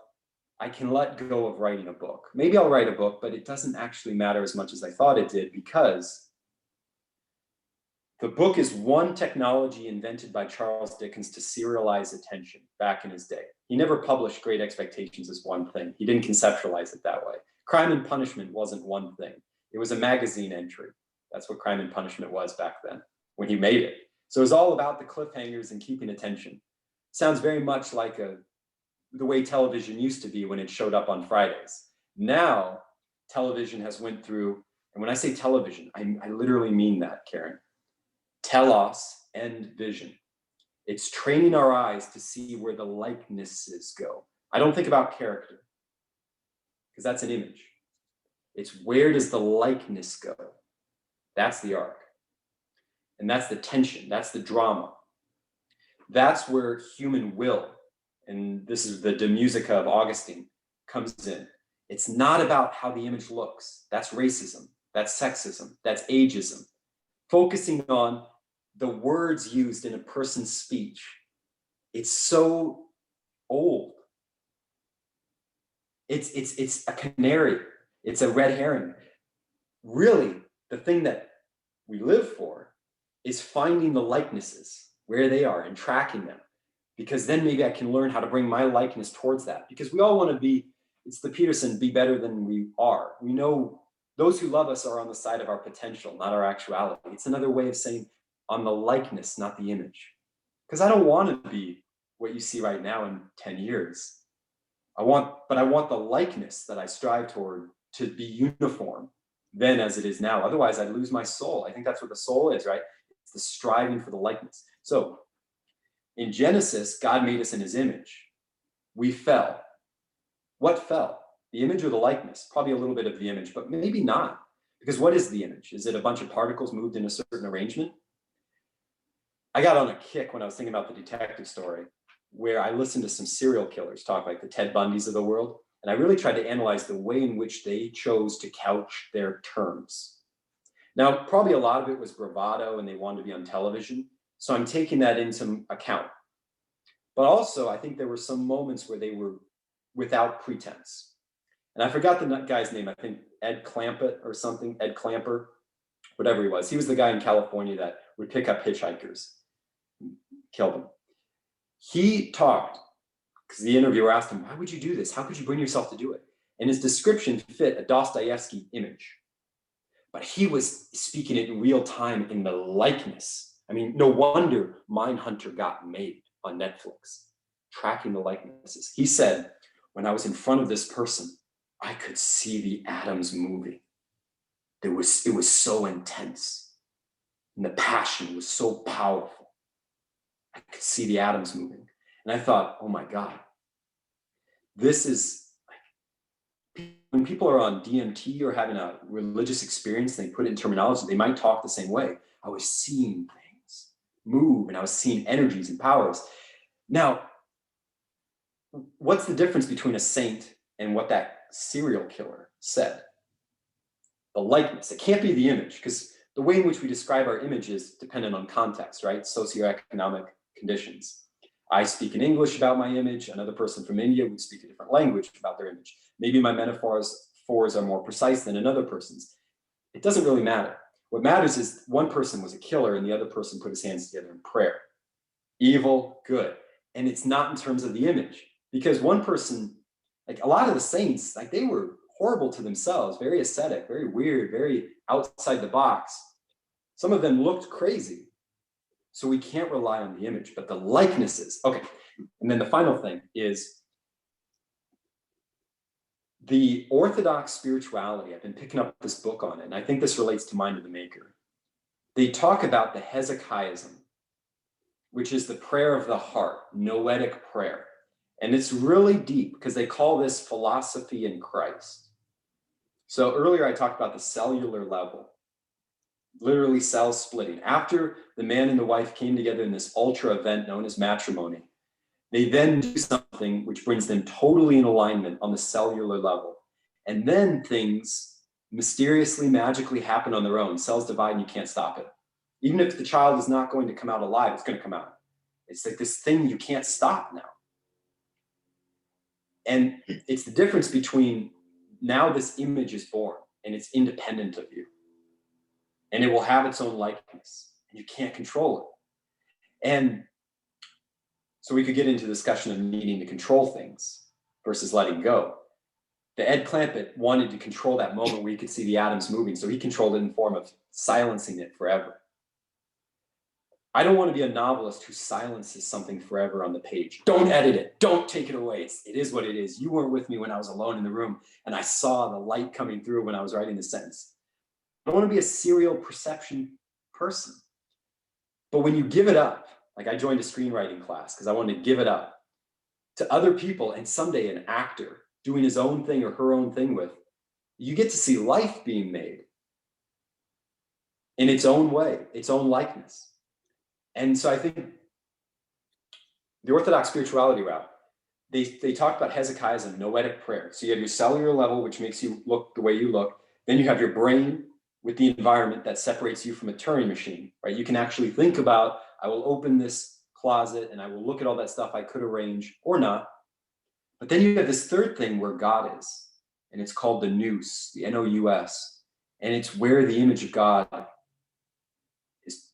I can let go of writing a book. Maybe I'll write a book, but it doesn't actually matter as much as I thought it did, because the book is one technology invented by Charles Dickens to serialize attention back in his day. He never published Great Expectations as one thing. He didn't conceptualize it that way. Crime and Punishment wasn't one thing. It was a magazine entry. That's what Crime and Punishment was back then when he made it. So it was all about the cliffhangers and keeping attention. Sounds very much like a the way television used to be when it showed up on Fridays. Now, television has went through, and when I say television, I literally mean that, Karen. Telos and vision. It's training our eyes to see where the likenesses go. I don't think about character, because that's an image. It's where does the likeness go? That's the arc. And that's the tension, that's the drama. That's where human will, and this is the De Musica of Augustine, comes in. It's not about how the image looks. That's racism, that's sexism, that's ageism. Focusing on the words used in a person's speech. It's so old. It's a canary. It's a red herring. Really, the thing that we live for is finding the likenesses, where they are, and tracking them. Because then maybe I can learn how to bring my likeness towards that. Because we all want to be, it's the Peterson, be better than we are. We know those who love us are on the side of our potential, not our actuality. It's another way of saying on the likeness, not the image. Because I don't want to be what you see right now in 10 years. I want the likeness that I strive toward to be uniform then as it is now. Otherwise, I'd lose my soul. I think that's what the soul is, right? It's the striving for the likeness. So in Genesis, God made us in his image. We fell. What fell? The image or the likeness? Probably a little bit of the image, but maybe not. Because what is the image? Is it a bunch of particles moved in a certain arrangement? I got on a kick when I was thinking about the detective story, where I listened to some serial killers talk, like the Ted Bundys of the world. And I really tried to analyze the way in which they chose to couch their terms. Now, probably a lot of it was bravado and they wanted to be on television. So I'm taking that into account. But also, I think there were some moments where they were without pretense. And I forgot the guy's name. I think Ed Clampett or something, Ed Clamper, whatever he was. He was the guy in California that would pick up hitchhikers, kill them. He talked, because the interviewer asked him, why would you do this? How could you bring yourself to do it? And his description fit a Dostoevsky image. But he was speaking it in real time in the likeness. I mean, no wonder Mindhunter got made on Netflix, tracking the likenesses. He said, when I was in front of this person, I could see the atoms moving. It was so intense. And the passion was so powerful. I could see the atoms moving. And I thought, oh my God, this is like, when people are on DMT or having a religious experience, and they put it in terminology, they might talk the same way. I was seeing things move and I was seeing energies and powers. Now, what's the difference between a saint and what that serial killer said? The likeness. It can't be the image, because the way in which we describe our image is dependent on context, right? Socioeconomic conditions. I speak in English about my image. Another person from India would speak a different language about their image. Maybe my metaphors are more precise than another person's. It doesn't really matter. What matters is one person was a killer and the other person put his hands together in prayer. Evil, good. And it's not in terms of the image, because one person, like a lot of the saints, like they were horrible to themselves, very ascetic, very weird, very outside the box. Some of them looked crazy. So we can't rely on the image, but the likenesses. Okay. And then the final thing is the Orthodox Spirituality. I've been picking up this book on it, and I think this relates to Mind of the Maker. They talk about the Hezekiahism, which is the prayer of the heart, noetic prayer. And it's really deep because they call this philosophy in Christ. So earlier I talked about the cellular level, literally cell splitting. After the man and the wife came together in this ultra event known as matrimony, they then do something which brings them totally in alignment on the cellular level. And then things mysteriously, magically happen on their own. Cells divide and you can't stop it. Even if the child is not going to come out alive, it's going to come out. It's like this thing you can't stop now. And it's the difference between now this image is born and it's independent of you. And it will have its own likeness. And you can't control it. And so we could get into discussion of needing to control things versus letting go. The Ed Clampett wanted to control that moment where he could see the atoms moving. So he controlled it in the form of silencing it forever. I don't want to be a novelist who silences something forever on the page. Don't edit it. Don't take it away. It is what it is. You weren't with me when I was alone in the room and I saw the light coming through when I was writing the sentence. I don't want to be a serial perception person. But when you give it up, like I joined a screenwriting class because I wanted to give it up to other people, and someday an actor doing his own thing or her own thing with, you get to see life being made in its own way, its own likeness. And so I think the Orthodox spirituality route, they talk about Hezekiah as a noetic prayer. So you have your cellular level, which makes you look the way you look. Then you have your brain with the environment that separates you from a Turing machine, right? You can actually think about, I will open this closet and I will look at all that stuff I could arrange or not. But then you have this third thing where God is, and it's called the nous, the N-O-U-S, and it's where the image of God is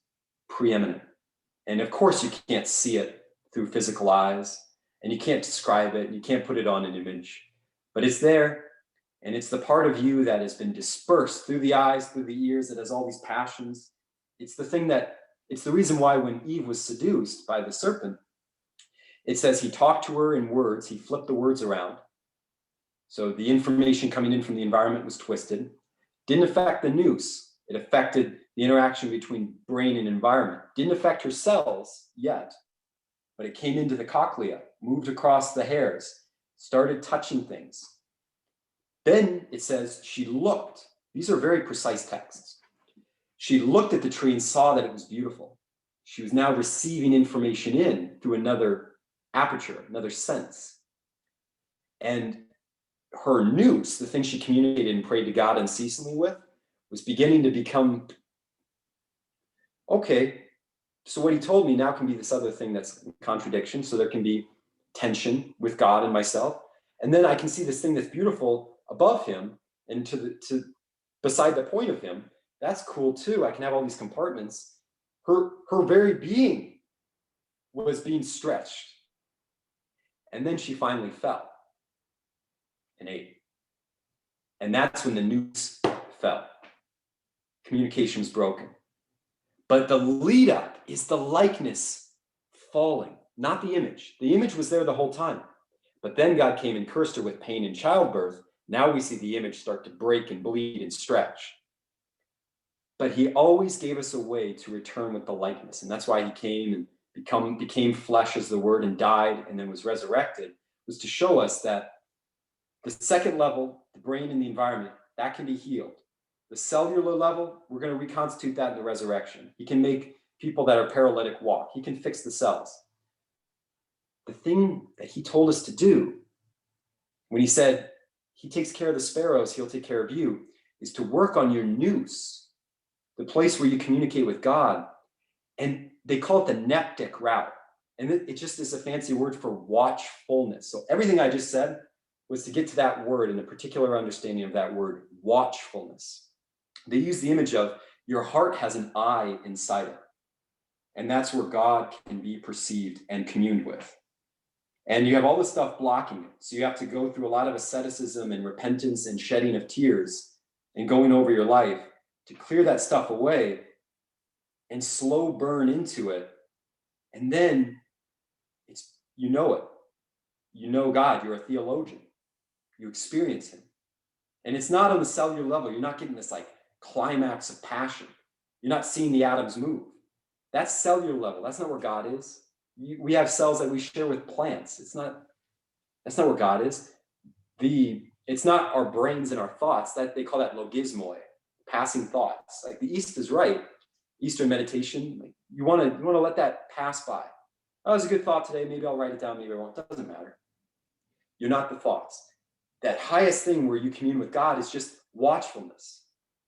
preeminent. And of course, you can't see it through physical eyes, and you can't describe it, and you can't put it on an image, but it's there, and it's the part of you that has been dispersed through the eyes, through the ears, that has all these passions. It's the reason why when Eve was seduced by the serpent, it says he talked to her in words, he flipped the words around. So the information coming in from the environment was twisted. Didn't affect the nous. It affected the interaction between brain and environment. Didn't affect her cells yet, but it came into the cochlea, moved across the hairs, started touching things. Then it says she looked. These are very precise texts. She looked at the tree and saw that it was beautiful. She was now receiving information in through another aperture, another sense. And her nous, the thing she communicated and prayed to God unceasingly with, was beginning to become, okay, so what he told me now can be this other thing that's contradiction. So there can be tension with God and myself. And then I can see this thing that's beautiful above him and to beside the point of him. That's cool too. I can have all these compartments. Her very being was being stretched. And then she finally fell and ate. And that's when the nous fell. Communication was broken. But the lead up is the likeness falling, not the image. The image was there the whole time. But then God came and cursed her with pain in childbirth. Now we see the image start to break and bleed and stretch. But he always gave us a way to return with the likeness. And that's why he came and became flesh as the word and died and then was resurrected, was to show us that the second level, the brain and the environment, that can be healed. The cellular level, we're going to reconstitute that in the resurrection. He can make people that are paralytic walk. He can fix the cells. The thing that he told us to do, when he said, he takes care of the sparrows, he'll take care of you, is to work on your nous, the place where you communicate with God. And they call it the neptic route. And it just is a fancy word for watchfulness. So everything I just said was to get to that word and the particular understanding of that word, watchfulness. They use the image of your heart has an eye inside it. And that's where God can be perceived and communed with. And you have all this stuff blocking it. So you have to go through a lot of asceticism and repentance and shedding of tears and going over your life to clear that stuff away and slow burn into it. And then it's, you know it. You know God, you're a theologian. You experience him. And it's not on the cellular level. You're not getting this like climax of passion. You're not seeing the atoms move. That's cellular level. That's not where God is. We have cells that we share with plants. That's not where God is. It's not our brains and our thoughts. That they call that logismoi, passing thoughts. Like the East is right. Eastern meditation, like you want to let that pass by. Oh, it was a good thought today. Maybe I'll write it down. Maybe I won't. It doesn't matter. You're not the thoughts. That highest thing where you commune with God is just watchfulness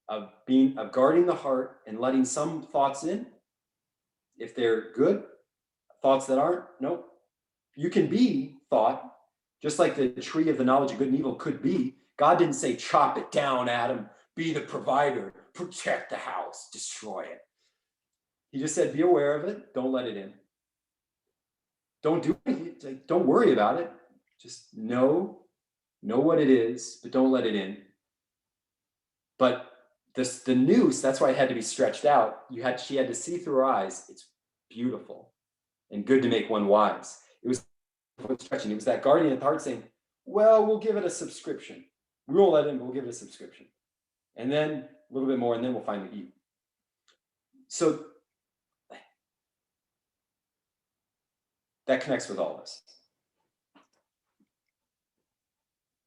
of guarding the heart and letting some thoughts in. If they're good, thoughts that aren't, nope. You can be thought, just like the tree of the knowledge of good and evil could be. God didn't say, chop it down, Adam, be the provider, protect the house, destroy it. He just said, be aware of it, don't let it in. Don't do anything, don't worry about it. Just know what it is, but don't let it in. But the nous, that's why it had to be stretched out. She had to see through her eyes. It's beautiful and good to make one wise. It was stretching. It was that guardian at the heart saying, well, we'll give it a subscription. We won't let in, but we'll give it a subscription. And then a little bit more, and then we'll finally eat. So that connects with all this.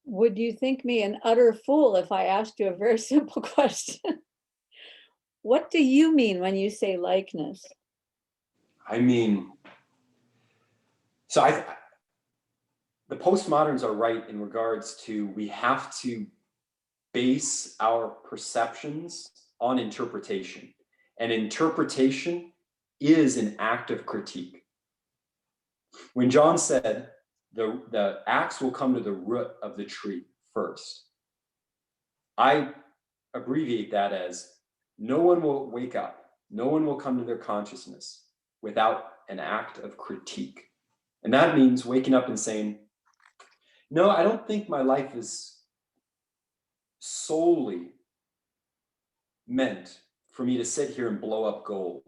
Would you think me an utter fool if I asked you a very simple question? What do you mean when you say likeness? I mean, the postmoderns are right in regards to we have to base our perceptions on interpretation. And interpretation is an act of critique. When John said, the axe will come to the root of the tree first, I abbreviate that as no one will wake up, no one will come to their consciousness without an act of critique. And that means waking up and saying, no, I don't think my life is solely meant for me to sit here and blow up gold,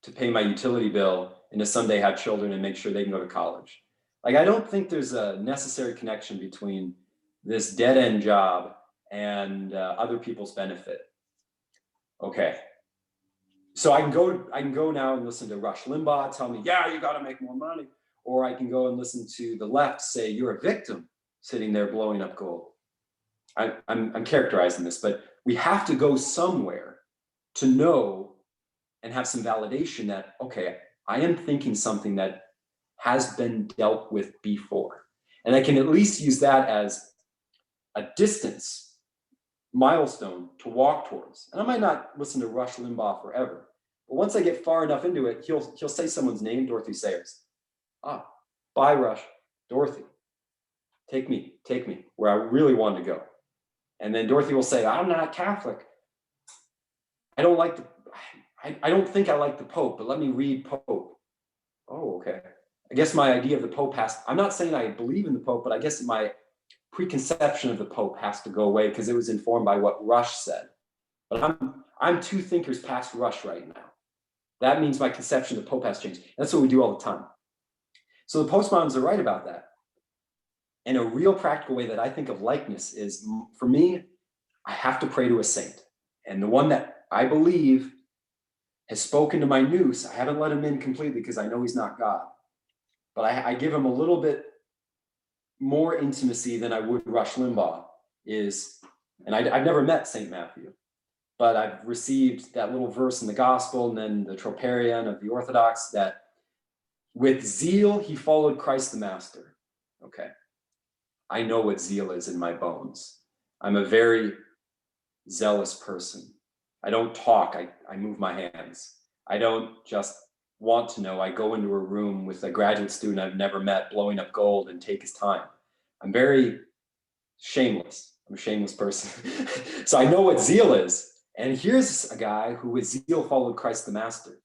to pay my utility bill and to someday have children and make sure they can go to college. Like, I don't think there's a necessary connection between this dead-end job and other people's benefit. Okay. So I can go now and listen to Rush Limbaugh tell me, yeah, you got to make more money. Or I can go and listen to the left say, you're a victim sitting there blowing up gold. I'm characterizing this, but we have to go somewhere to know and have some validation that, okay, I am thinking something that has been dealt with before. And I can at least use that as a distance milestone to walk towards. And I might not listen to Rush Limbaugh forever, but once I get far enough into it, he'll say someone's name, Dorothy Sayers. Ah, bye, Rush. Dorothy, take me where I really want to go. And then Dorothy will say, I'm not Catholic. I don't think I like the Pope, but let me read Pope. Oh, okay. I guess my idea of the Pope I'm not saying I believe in the Pope, but I guess my preconception of the Pope has to go away because it was informed by what Rush said. But I'm two thinkers past Rush right now. That means my conception of the Pope has changed. That's what we do all the time. So the postmoderns are right about that. And a real practical way that I think of likeness is, for me, I have to pray to a saint. And the one that I believe has spoken to my noose, I haven't let him in completely because I know he's not God. But I give him a little bit more intimacy than I would Rush Limbaugh and I've never met St. Matthew, but I've received that little verse in the gospel and then the troparion of the Orthodox that with zeal, he followed Christ the Master. Okay. I know what zeal is in my bones. I'm a very zealous person. I don't talk, I move my hands. I don't just want to know. I go into a room with a graduate student I've never met, blowing up gold and take his time. I'm very shameless. I'm a shameless person. So I know what zeal is. And here's a guy who with zeal followed Christ the Master.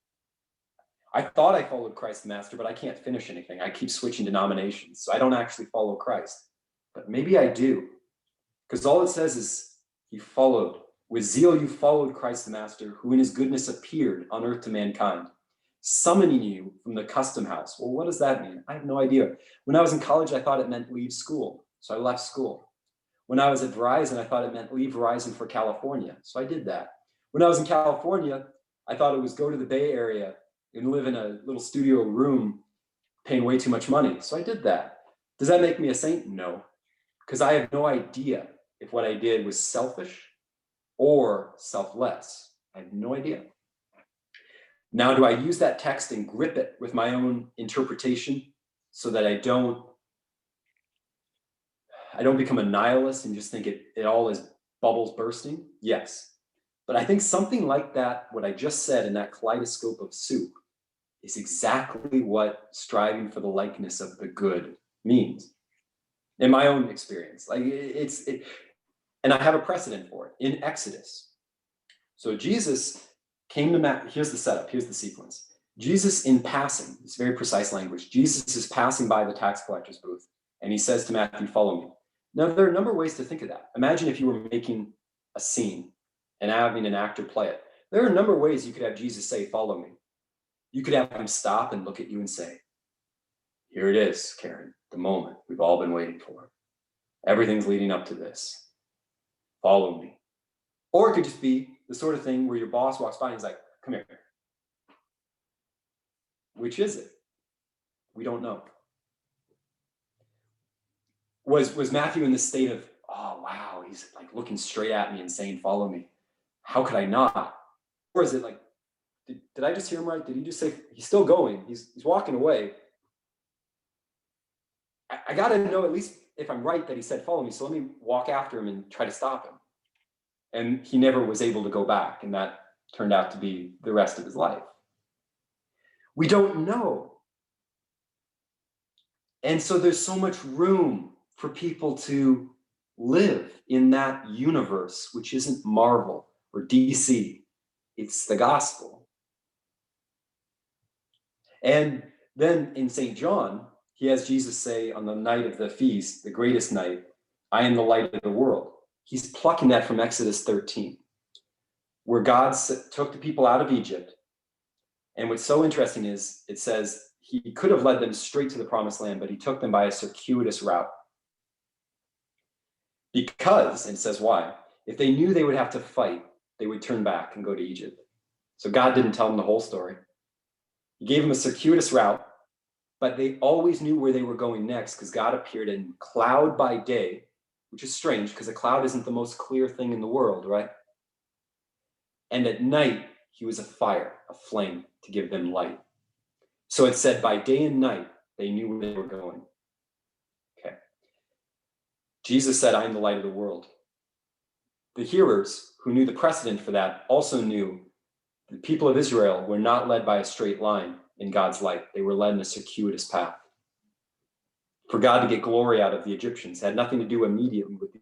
I thought I followed Christ the Master, but I can't finish anything. I keep switching denominations. So I don't actually follow Christ. But maybe I do. Because all it says is he followed. With zeal you followed Christ the Master, who in his goodness appeared on earth to mankind, summoning you from the custom house. Well, what does that mean? I have no idea. When I was in college, I thought it meant leave school. So I left school. When I was at Verizon, I thought it meant leave Verizon for California. So I did that. When I was in California, I thought it was go to the Bay Area and live in a little studio room paying way too much money. So I did that. Does that make me a saint? No, because I have no idea if what I did was selfish or selfless. I have no idea. Now, do I use that text and grip it with my own interpretation so that I don't become a nihilist and just think it all is bubbles bursting? Yes. But I think something like that, what I just said in that kaleidoscope of soup, is exactly what striving for the likeness of the good means. In my own experience, and I have a precedent for it in Exodus. So Jesus came to here's the setup, here's the sequence. Jesus in passing, it's very precise language. Jesus is passing by the tax collector's booth and he says to Matthew, follow me. Now, there are a number of ways to think of that. Imagine if you were making a scene and having an actor play it. There are a number of ways you could have Jesus say, follow me. You could have him stop and look at you and say, here it is, Karen, the moment we've all been waiting for. Everything's leading up to this. Follow me. Or it could just be the sort of thing where your boss walks by and he's like, come here. Which is it? We don't know. Was Matthew in the state of, oh, wow, he's like looking straight at me and saying, follow me. How could I not? Or is it like, did I just hear him right? Did he just say, he's still going, he's walking away. I got to know at least if I'm right that he said, follow me. So let me walk after him and try to stop him. And he never was able to go back. And that turned out to be the rest of his life. We don't know. And so there's so much room for people to live in that universe, which isn't Marvel or DC. It's the gospel. And then in St. John, he has Jesus say on the night of the feast, the greatest night, I am the light of the world. He's plucking that from Exodus 13, where God took the people out of Egypt. And what's so interesting is it says he could have led them straight to the promised land, but he took them by a circuitous route. Because, and it says why, if they knew they would have to fight, they would turn back and go to Egypt. So God didn't tell them the whole story. He gave them a circuitous route, but they always knew where they were going next because God appeared in cloud by day, which is strange because a cloud isn't the most clear thing in the world, right? And at night, he was a fire, a flame to give them light. So it said by day and night, they knew where they were going. Okay. Jesus said, I am the light of the world. The hearers who knew the precedent for that also knew the people of Israel were not led by a straight line in God's light. They were led in a circuitous path. For God to get glory out of the Egyptians, it had nothing to do immediately with the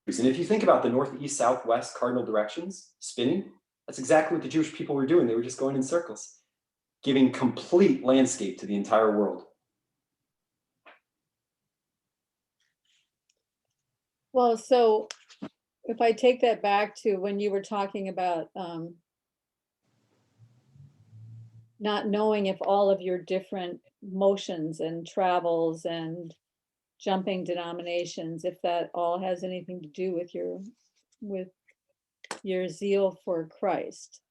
Jews. And if you think about the north, east, south, west cardinal directions spinning, that's exactly what the Jewish people were doing. They were just going in circles, giving complete landscape to the entire world. Well, so if I take that back to when you were talking about not knowing if all of your different motions and travels and jumping denominations, if that all has anything to do with your zeal for Christ.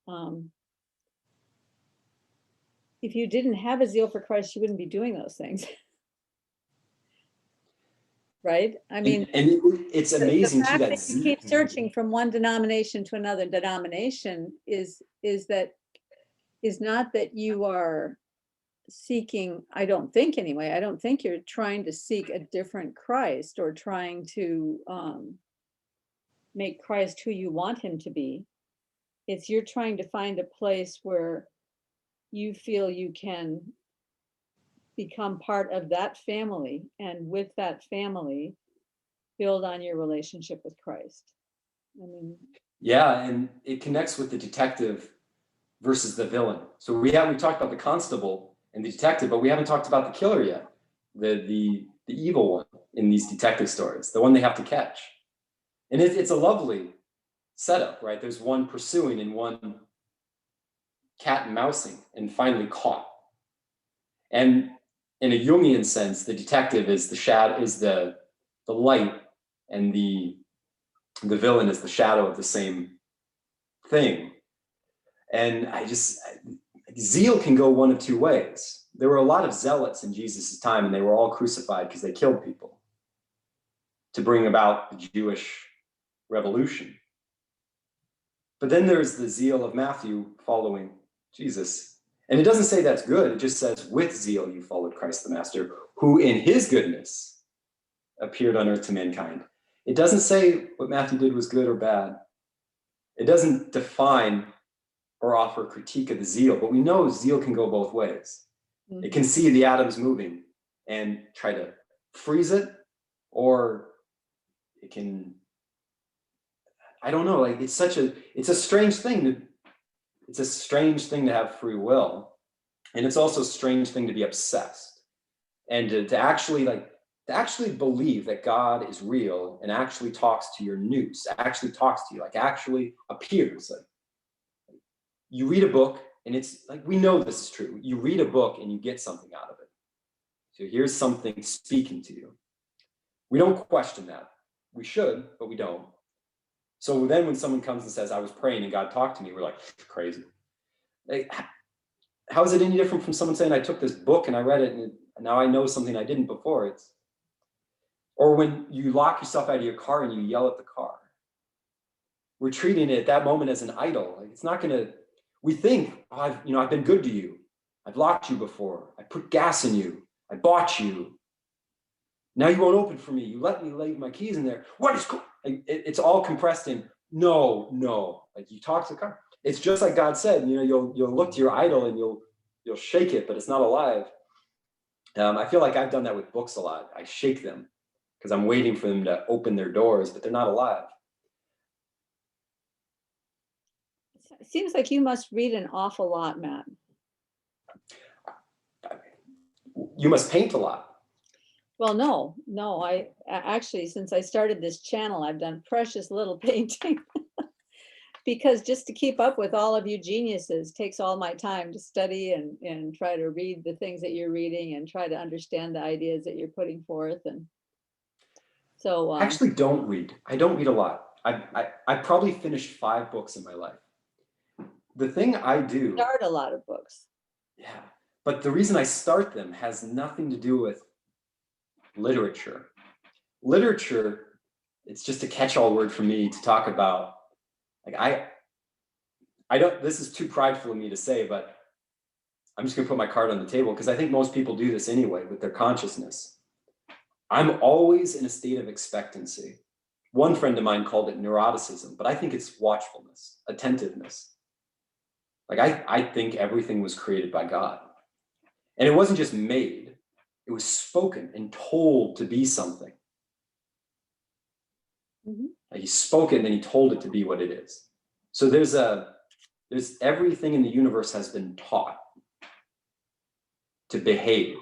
If you didn't have a zeal for Christ, you wouldn't be doing those things. Right? I mean, and it's amazing the too fact that that you keep searching from one denomination to another denomination is not that you are seeking, I don't think anyway, I don't think you're trying to seek a different Christ or trying to make Christ who you want him to be. It's you're trying to find a place where you feel you can become part of that family, and with that family, build on your relationship with Christ. I mean, yeah, and it connects with the detective versus the villain. So we talked about the constable and the detective, but we haven't talked about the killer yet, the evil one in these detective stories, the one they have to catch. And it's a lovely setup, right? There's one pursuing and one cat and mousing and finally caught. And in a Jungian sense, the detective is the shadow, is the light, and the villain is the shadow of the same thing. And zeal can go one of two ways. There were a lot of zealots in Jesus' time, and they were all crucified because they killed people to bring about the Jewish revolution. But then there's the zeal of Matthew following Jesus. And it doesn't say that's good. It just says, with zeal you followed Christ the Master, who in his goodness appeared on earth to mankind. It doesn't say what Matthew did was good or bad. It doesn't define or offer a critique of the zeal, but we know zeal can go both ways. Mm-hmm. It can see the atoms moving and try to freeze it, or it can, I don't know, like it's a strange thing to have free will. And it's also a strange thing to be obsessed and to actually believe that God is real and actually talks to your nous, actually talks to you, like actually appears. Like, you read a book And it's like, we know this is true. You read a book and you get something out of it. So here's something speaking to you. We don't question that. We should, but we don't. So then when someone comes and says, I was praying and God talked to me, we're like, crazy. Like, how is it any different from someone saying, I took this book and I read it and now I know something I didn't before? Or when you lock yourself out of your car and you yell at the car. We're treating it at that moment as an idol. Like, it's not gonna, we think, oh, I've been good to you. I've locked you before. I put gas in you. I bought you. Now you won't open for me. You let me leave my keys in there. What is, it's all compressed in, no. Like, you talk to the car. It's just like God said, you'll look to your idol and you'll shake it, but it's not alive. I feel like I've done that with books a lot. I shake them because I'm waiting for them to open their doors, but they're not alive. It seems like you must read an awful lot, Matt. You must paint a lot. Well, no, I actually, since I started this channel, I've done precious little painting. Because just to keep up with all of you geniuses takes all my time to study and try to read the things that you're reading and try to understand the ideas that you're putting forth. And so I actually don't read. I don't read a lot. I probably finished 5 books in my life. The thing I do. Start a lot of books. Yeah, but the reason I start them has nothing to do with literature. Literature, it's just a catch-all word for me to talk about. Like, I don't, this is too prideful of me to say, but I'm just gonna put my card on the table because I think most people do this anyway with their consciousness. I'm always in a state of expectancy. One friend of mine called it neuroticism, but I think it's watchfulness, attentiveness. Like, I think everything was created by God. And it wasn't just made, it was spoken and told to be something. Mm-hmm. Like, he spoke it and then he told it to be what it is. So there's everything in the universe has been taught to behave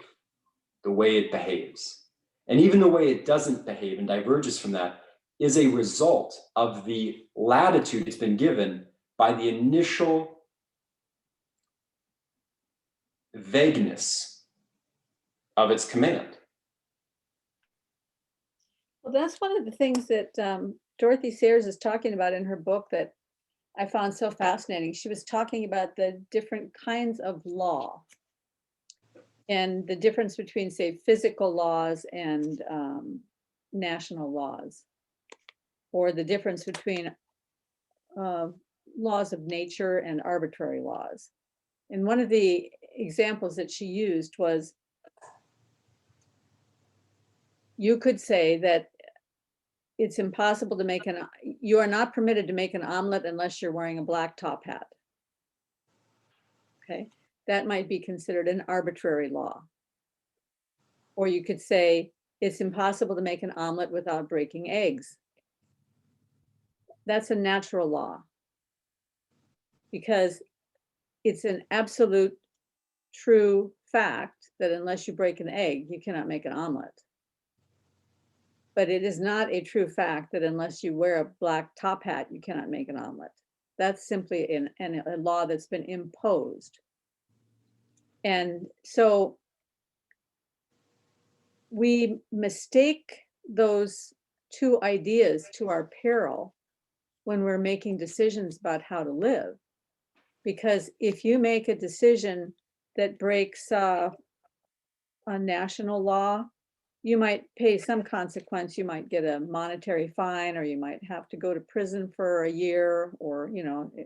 the way it behaves. And even the way it doesn't behave and diverges from that is a result of the latitude it's been given by the initial vagueness of its command. Well, that's one of the things that Dorothy Sayers is talking about in her book that I found so fascinating. She was talking about the different kinds of law and the difference between, say, physical laws and national laws, or the difference between laws of nature and arbitrary laws. And one of the examples that she used was, you could say that it's impossible to make you are not permitted to make an omelet unless you're wearing a black top hat. Okay, that might be considered an arbitrary law. Or you could say it's impossible to make an omelet without breaking eggs. That's a natural law because it's an absolute true fact that unless you break an egg, you cannot make an omelet. But it is not a true fact that unless you wear a black top hat, you cannot make an omelet. That's simply a law that's been imposed. And so we mistake those two ideas to our peril when we're making decisions about how to live. Because if you make a decision that breaks a national law, you might pay some consequence. You might get a monetary fine, or you might have to go to prison for a year, or,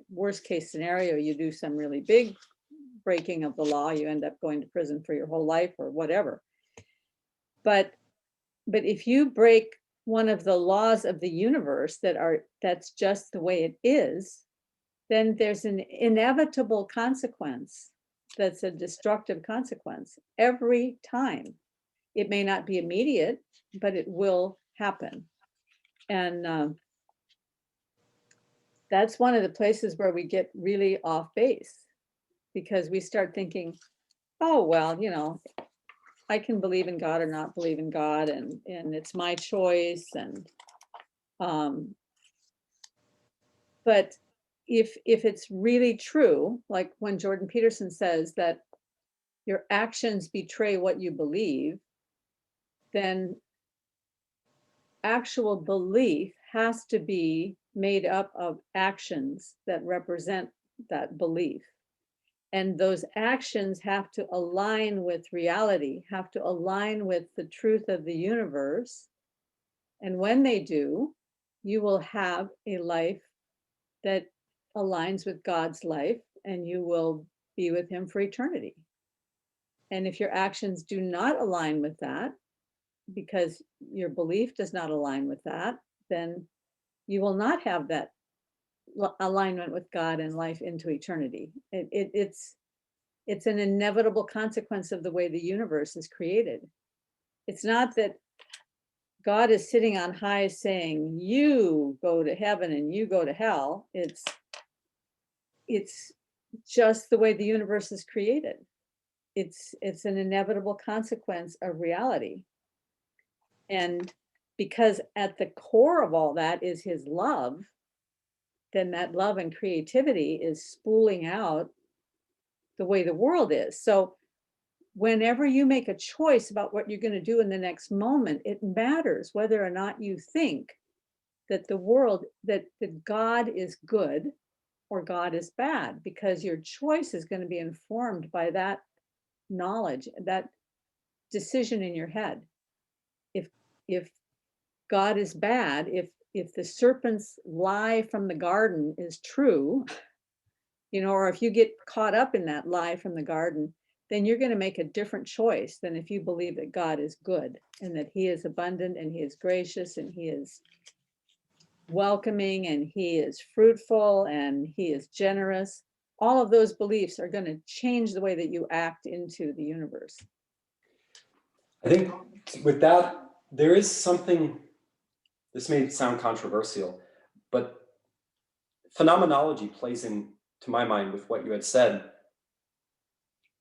worst case scenario, you do some really big breaking of the law, you end up going to prison for your whole life or whatever. But if you break one of the laws of the universe that's just the way it is, then there's an inevitable consequence that's a destructive consequence every time. It may not be immediate, but it will happen. And that's one of the places where we get really off base, because we start thinking, oh, well, I can believe in God or not believe in God, and it's my choice. And but if it's really true, like when Jordan Peterson says that your actions betray what you believe, then actual belief has to be made up of actions that represent that belief. And those actions have to align with reality, have to align with the truth of the universe. And when they do, you will have a life that aligns with God's life, and you will be with him for eternity. And if your actions do not align with that, because your belief does not align with that, then you will not have that alignment with God and life into eternity. It's an inevitable consequence of the way the universe is created. It's not that God is sitting on high saying, you go to heaven and you go to hell. It's just the way the universe is created. It's an inevitable consequence of reality. And because at the core of all that is his love, then that love and creativity is spooling out the way the world is. So whenever you make a choice about what you're going to do in the next moment, it matters whether or not you think that the world, that God is good or God is bad, because your choice is going to be informed by that knowledge, that decision in your head. If God is bad, if the serpent's lie from the garden is true, or if you get caught up in that lie from the garden, then you're going to make a different choice than if you believe that God is good and that he is abundant and he is gracious and he is welcoming and he is fruitful and he is generous. All of those beliefs are going to change the way that you act into the universe. I think with that, there is something, this may sound controversial, but phenomenology plays in, to my mind, with what you had said,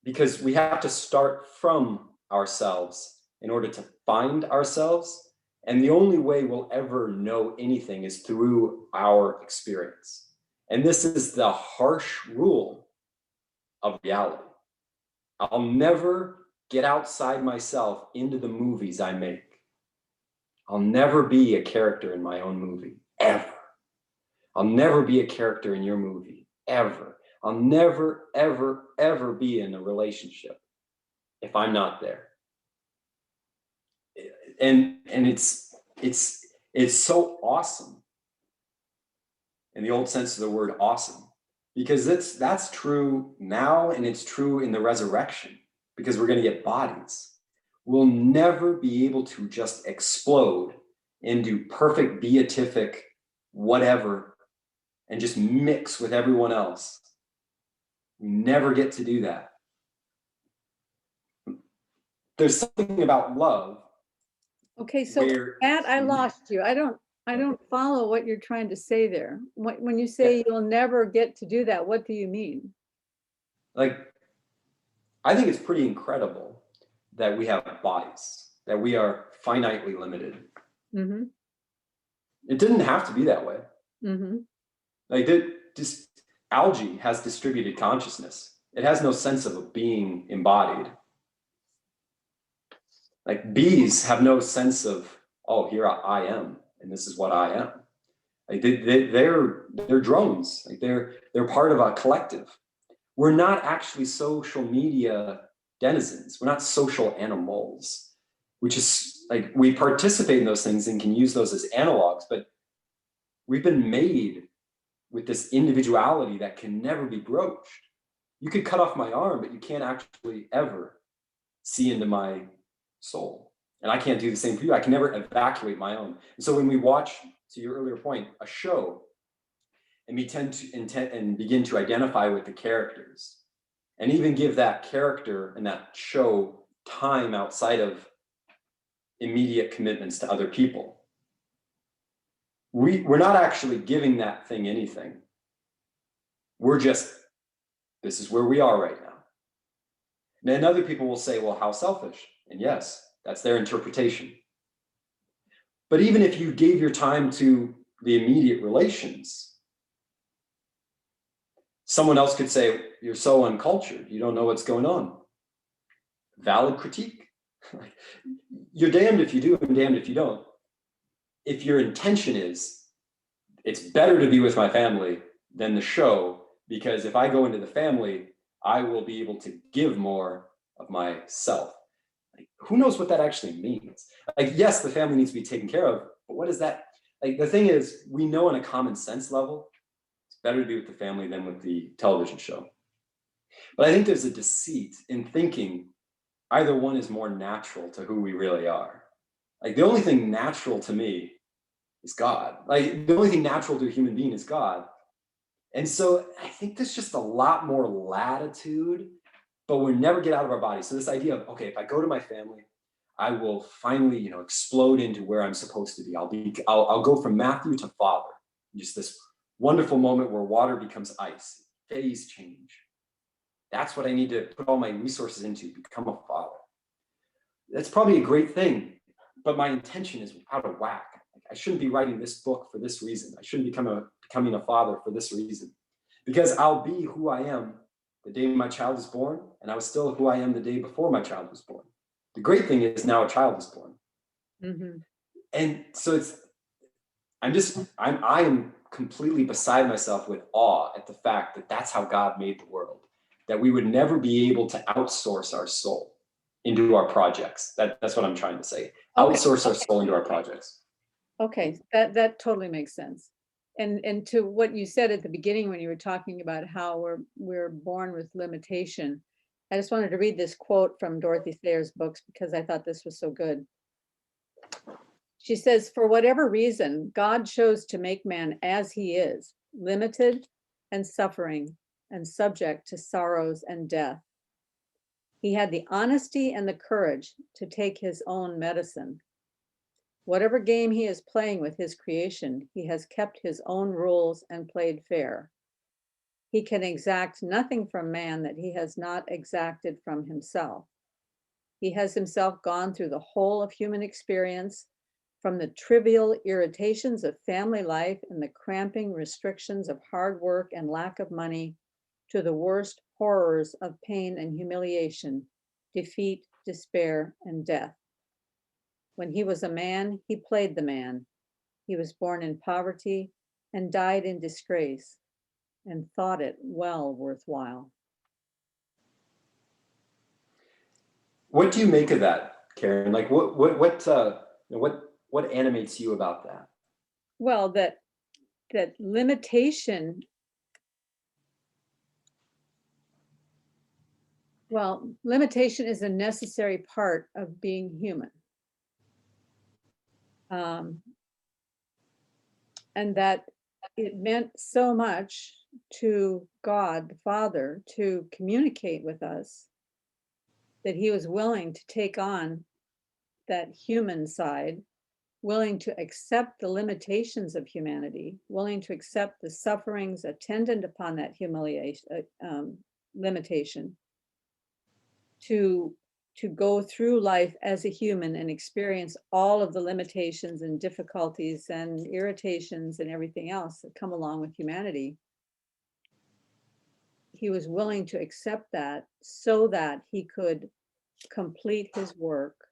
because we have to start from ourselves in order to find ourselves. And the only way we'll ever know anything is through our experience. And this is the harsh rule of reality. I'll never get outside myself into the movies I make. I'll never be a character in my own movie, ever. I'll never be a character in your movie, ever. I'll never, ever, ever be in a relationship if I'm not there. And it's so awesome in the old sense of the word awesome, because that's true now, and it's true in the resurrection, because we're going to get bodies. We'll never be able to just explode into perfect beatific whatever and just mix with everyone else. We never get to do that. There's something about love. Okay, so Matt, I lost you. I don't follow what you're trying to say there. When you say you'll never get to do that, what do you mean? Like, I think it's pretty incredible that we have bodies, that we are finitely limited. Mm-hmm. It didn't have to be that way. Mm-hmm. Like, algae has distributed consciousness. It has no sense of being embodied. Like, bees have no sense of, oh, here I am, and this is what I am. Like, they're drones. Like, they're part of a collective. We're not actually social media denizens. We're not social animals, which is like, we participate in those things and can use those as analogs, but we've been made with this individuality that can never be broached. You could cut off my arm, but you can't actually ever see into my soul. And I can't do the same for you. I can never evacuate my own. And so when we watch, to your earlier point, a show, and we tend to begin to identify with the characters, and even give that character and that show time outside of immediate commitments to other people, we're not actually giving that thing anything. We're just, this is where we are right now. And then other people will say, well, how selfish? And yes, that's their interpretation. But even if you gave your time to the immediate relations, Someone else could say, you're so uncultured, you don't know what's going on. Valid critique. You're damned if you do and damned if you don't. If your intention is, it's better to be with my family than the show, because if I go into the family, I will be able to give more of myself. Like, who knows what that actually means? Like, yes, the family needs to be taken care of, but what is that? Like, the thing is, we know on a common sense level, it's better to be with the family than with the television show. But I think there's a deceit in thinking either one is more natural to who we really are. Like, the only thing natural to me is God. Like, the only thing natural to a human being is God. And so I think there's just a lot more latitude, but we'll never get out of our body. So this idea of, okay, if I go to my family, I will finally, explode into where I'm supposed to be. I'll go from Matthew to Father. Just this wonderful moment where water becomes ice, phase change. That's what I need to put all my resources into, become a father. That's probably a great thing, but my intention is out of whack. I shouldn't be writing this book for this reason. I shouldn't be becoming a father for this reason, because I'll be who I am the day my child is born, and I was still who I am the day before my child was born. The great thing is now a child is born. Mm-hmm. And so I am completely beside myself with awe at the fact that that's how God made the world, that we would never be able to outsource our soul into our projects. That's what I'm trying to say. Okay. Outsource our soul into our projects. Okay, that totally makes sense. And to what you said at the beginning when you were talking about how we're born with limitation, I just wanted to read this quote from Dorothy Sayers' books because I thought this was so good. She says, for whatever reason, God chose to make man as he is, limited and suffering and subject to sorrows and death. He had the honesty and the courage to take his own medicine. Whatever game he is playing with his creation, he has kept his own rules and played fair. He can exact nothing from man that he has not exacted from himself. He has himself gone through the whole of human experience, from the trivial irritations of family life and the cramping restrictions of hard work and lack of money, to the worst horrors of pain and humiliation, defeat, despair, and death. When he was a man, he played the man. He was born in poverty and died in disgrace, and thought it well worthwhile. What do you make of that, Karen? Like, what animates you about that? Well, that limitation. Well, limitation is a necessary part of being human. And that it meant so much to God the Father to communicate with us that he was willing to take on that human side, willing to accept the limitations of humanity, willing to accept the sufferings attendant upon that limitation, to go through life as a human and experience all of the limitations and difficulties and irritations and everything else that come along with humanity. He was willing to accept that so that he could complete his work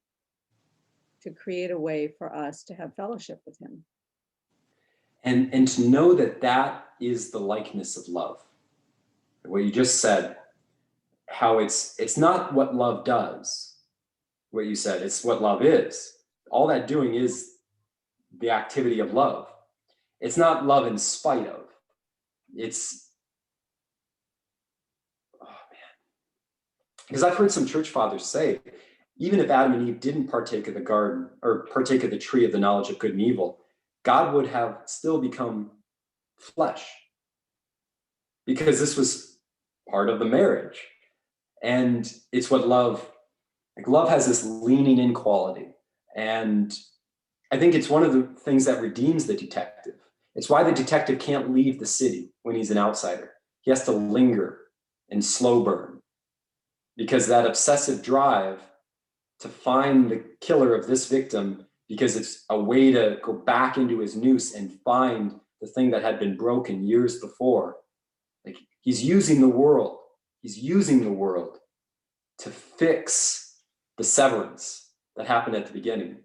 to create a way for us to have fellowship with him. And to know that that is the likeness of love. What you just said, how it's not what love does, what you said, it's what love is. All that doing is the activity of love. It's not love in spite of. It's, oh man. Because I've heard some church fathers say, even if Adam and Eve didn't partake of the garden or partake of the tree of the knowledge of good and evil, God would have still become flesh, because this was part of the marriage. And it's what love has this leaning in quality. And I think it's one of the things that redeems the detective. It's why the detective can't leave the city when he's an outsider. He has to linger and slow burn, because that obsessive drive to find the killer of this victim, because it's a way to go back into his noose and find the thing that had been broken years before. Like, He's using the world. He's using the world to fix the severance that happened at the beginning.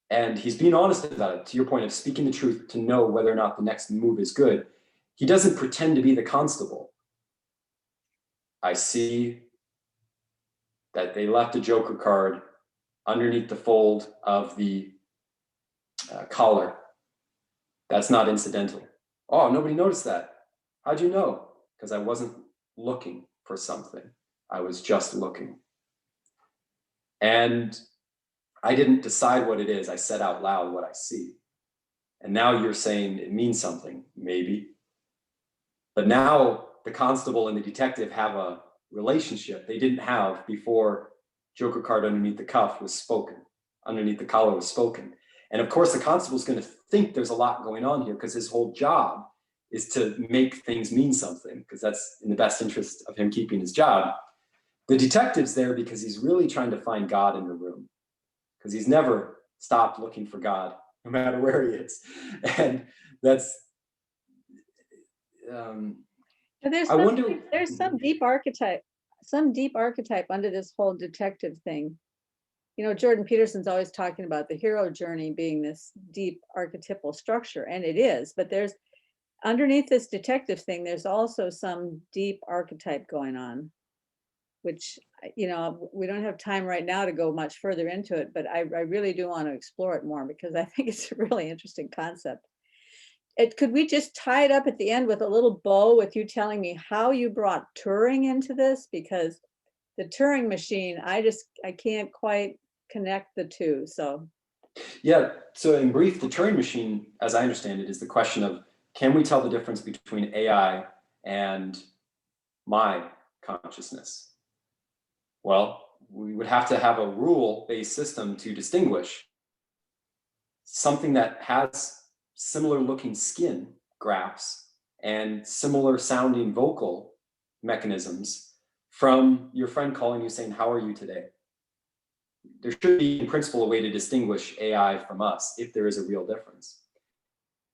And he's being honest about it, to your point of speaking the truth to know whether or not the next move is good. He doesn't pretend to be the constable. I see that they left a Joker card underneath the fold of the collar. That's not incidental. Oh, nobody noticed that. How'd you know? Because I wasn't looking for something. I was just looking. And I didn't decide what it is. I said out loud what I see. And now you're saying it means something, maybe. But now the constable and the detective have a relationship they didn't have before Joker card underneath the cuff was spoken, underneath the collar was spoken. And of course, the constable's going to think there's a lot going on here because his whole job is to make things mean something, because that's in the best interest of him keeping his job. The detective's there because he's really trying to find God in the room, because he's never stopped looking for God, no matter where he is. And that's, There's I wonder. There's some deep archetype under this whole detective thing. You know, Jordan Peterson's always talking about the hero journey being this deep archetypal structure, and it is, but there's underneath this detective thing, there's also some deep archetype going on, which, you know, we don't have time right now to go much further into it, but I really do want to explore it more because I think it's a really interesting concept. Could we just tie it up at the end with a little bow with you telling me how you brought Turing into this? Because the Turing machine, I can't quite connect the two. So yeah, so in brief, the Turing machine, as I understand it, is the question of, can we tell the difference between AI and my consciousness? Well, we would have to have a rule-based system to distinguish something that has similar looking skin graphs and similar sounding vocal mechanisms from your friend calling you saying, "How are you today?" There should be, in principle, a way to distinguish AI from us if there is a real difference.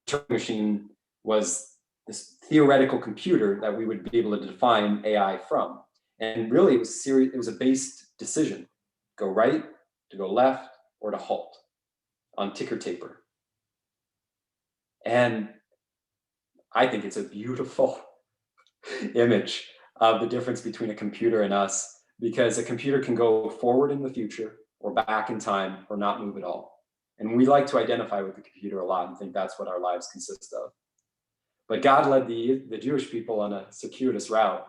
The Turing machine was this theoretical computer that we would be able to define AI from. And really, it was a based decision: go right, to go left, or to halt on ticker taper. And I think it's a beautiful image of the difference between a computer and us, because a computer can go forward in the future or back in time or not move at all. And we like to identify with the computer a lot and think that's what our lives consist of. But God led the Jewish people on a circuitous route,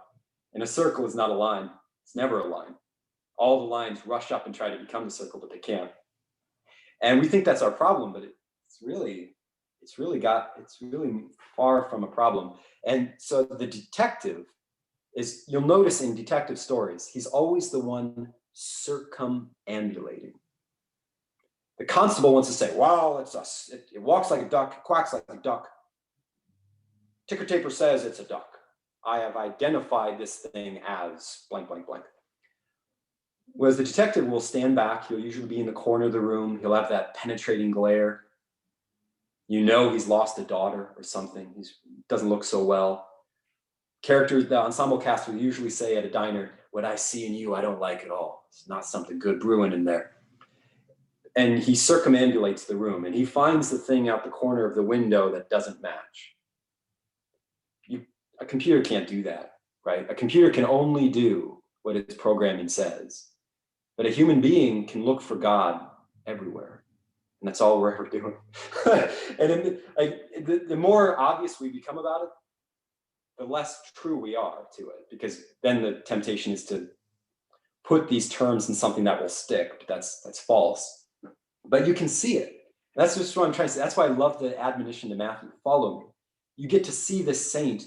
and a circle is not a line. It's never a line. All the lines rush up and try to become the circle, but they can't. And we think that's our problem, but it's really far from a problem. And so the detective is, you'll notice in detective stories, he's always the one circumambulating. The constable wants to say, "Well, it walks like a duck, quacks like a duck. Ticker taper says it's a duck. I have identified this thing as blank, blank, blank." Whereas the detective will stand back. He'll usually be in the corner of the room. He'll have that penetrating glare. You know he's lost a daughter or something. He doesn't look so well. Characters, the ensemble cast will usually say at a diner, "What I see in you, I don't like at all. It's not something good brewing in there." And he circumambulates the room, and he finds the thing out the corner of the window that doesn't match. A computer can't do that, right? A computer can only do what its programming says. But a human being can look for God everywhere. And that's all we're ever doing. And the more obvious we become about it, the less true we are to it, because then the temptation is to put these terms in something that will stick, but that's false. But you can see it. That's just what I'm trying to say. That's why I love the admonition to Matthew: follow me. You get to see this saint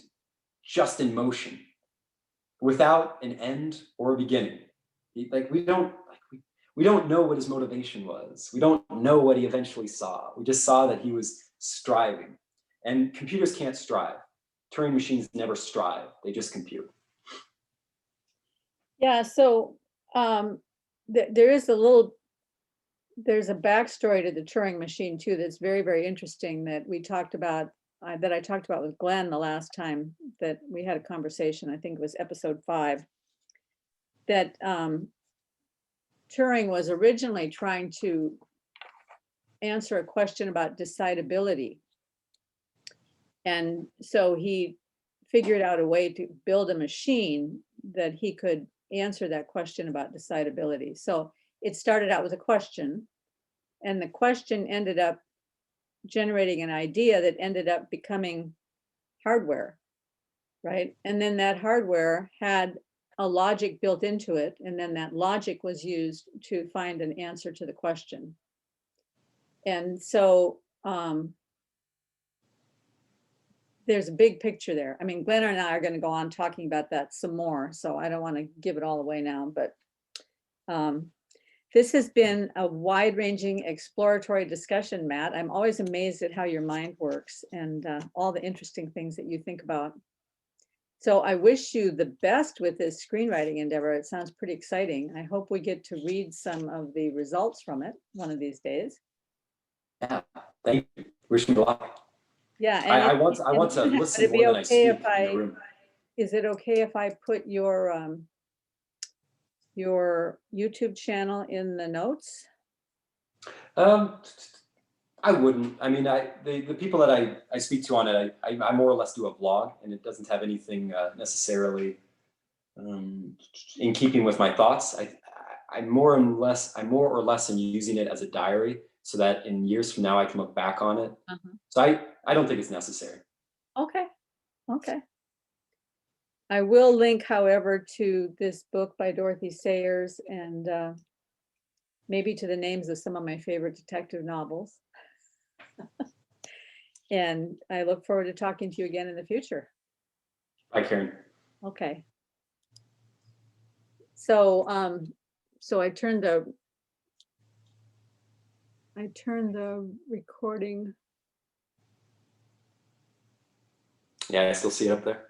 just in motion, without an end or a beginning. Like we don't know what his motivation was. We don't know what he eventually saw. We just saw that he was striving. And computers can't strive. Turing machines never strive. They just compute. yeah, so there's a backstory to the Turing machine too that's very, very interesting that we talked about that I talked about with Glenn the last time that we had a conversation, I think it was episode 5, that Turing was originally trying to answer a question about decidability. And so he figured out a way to build a machine that he could answer that question about decidability. So it started out with a question, and the question ended up generating an idea that ended up becoming hardware, right? And then that hardware had a logic built into it, and then that logic was used to find an answer to the question. And so there's a big picture there. I mean, Glenn and I are going to go on talking about that some more, so I don't want to give it all away now, but this has been a wide-ranging exploratory discussion, Matt. I'm always amazed at how your mind works and all the interesting things that you think about. So I wish you the best with this screenwriting endeavor. It sounds pretty exciting. I hope we get to read some of the results from it one of these days. Yeah, thank you. Wish me luck. Yeah, I want to listen more than I speak in the room. Is it okay if I put your YouTube channel in the notes? I wouldn't. I mean, the people that I speak to on it, I more or less do a vlog, and it doesn't have anything necessarily in keeping with my thoughts. I'm more or less in using it as a diary, so that in years from now I can look back on it. So I don't think it's necessary. Okay. Okay. I will link, however, to this book by Dorothy Sayers and maybe to the names of some of my favorite detective novels. And I look forward to talking to you again in the future. Bye, Karen. Okay. So so I turned the recording. Yeah, I still see it up there.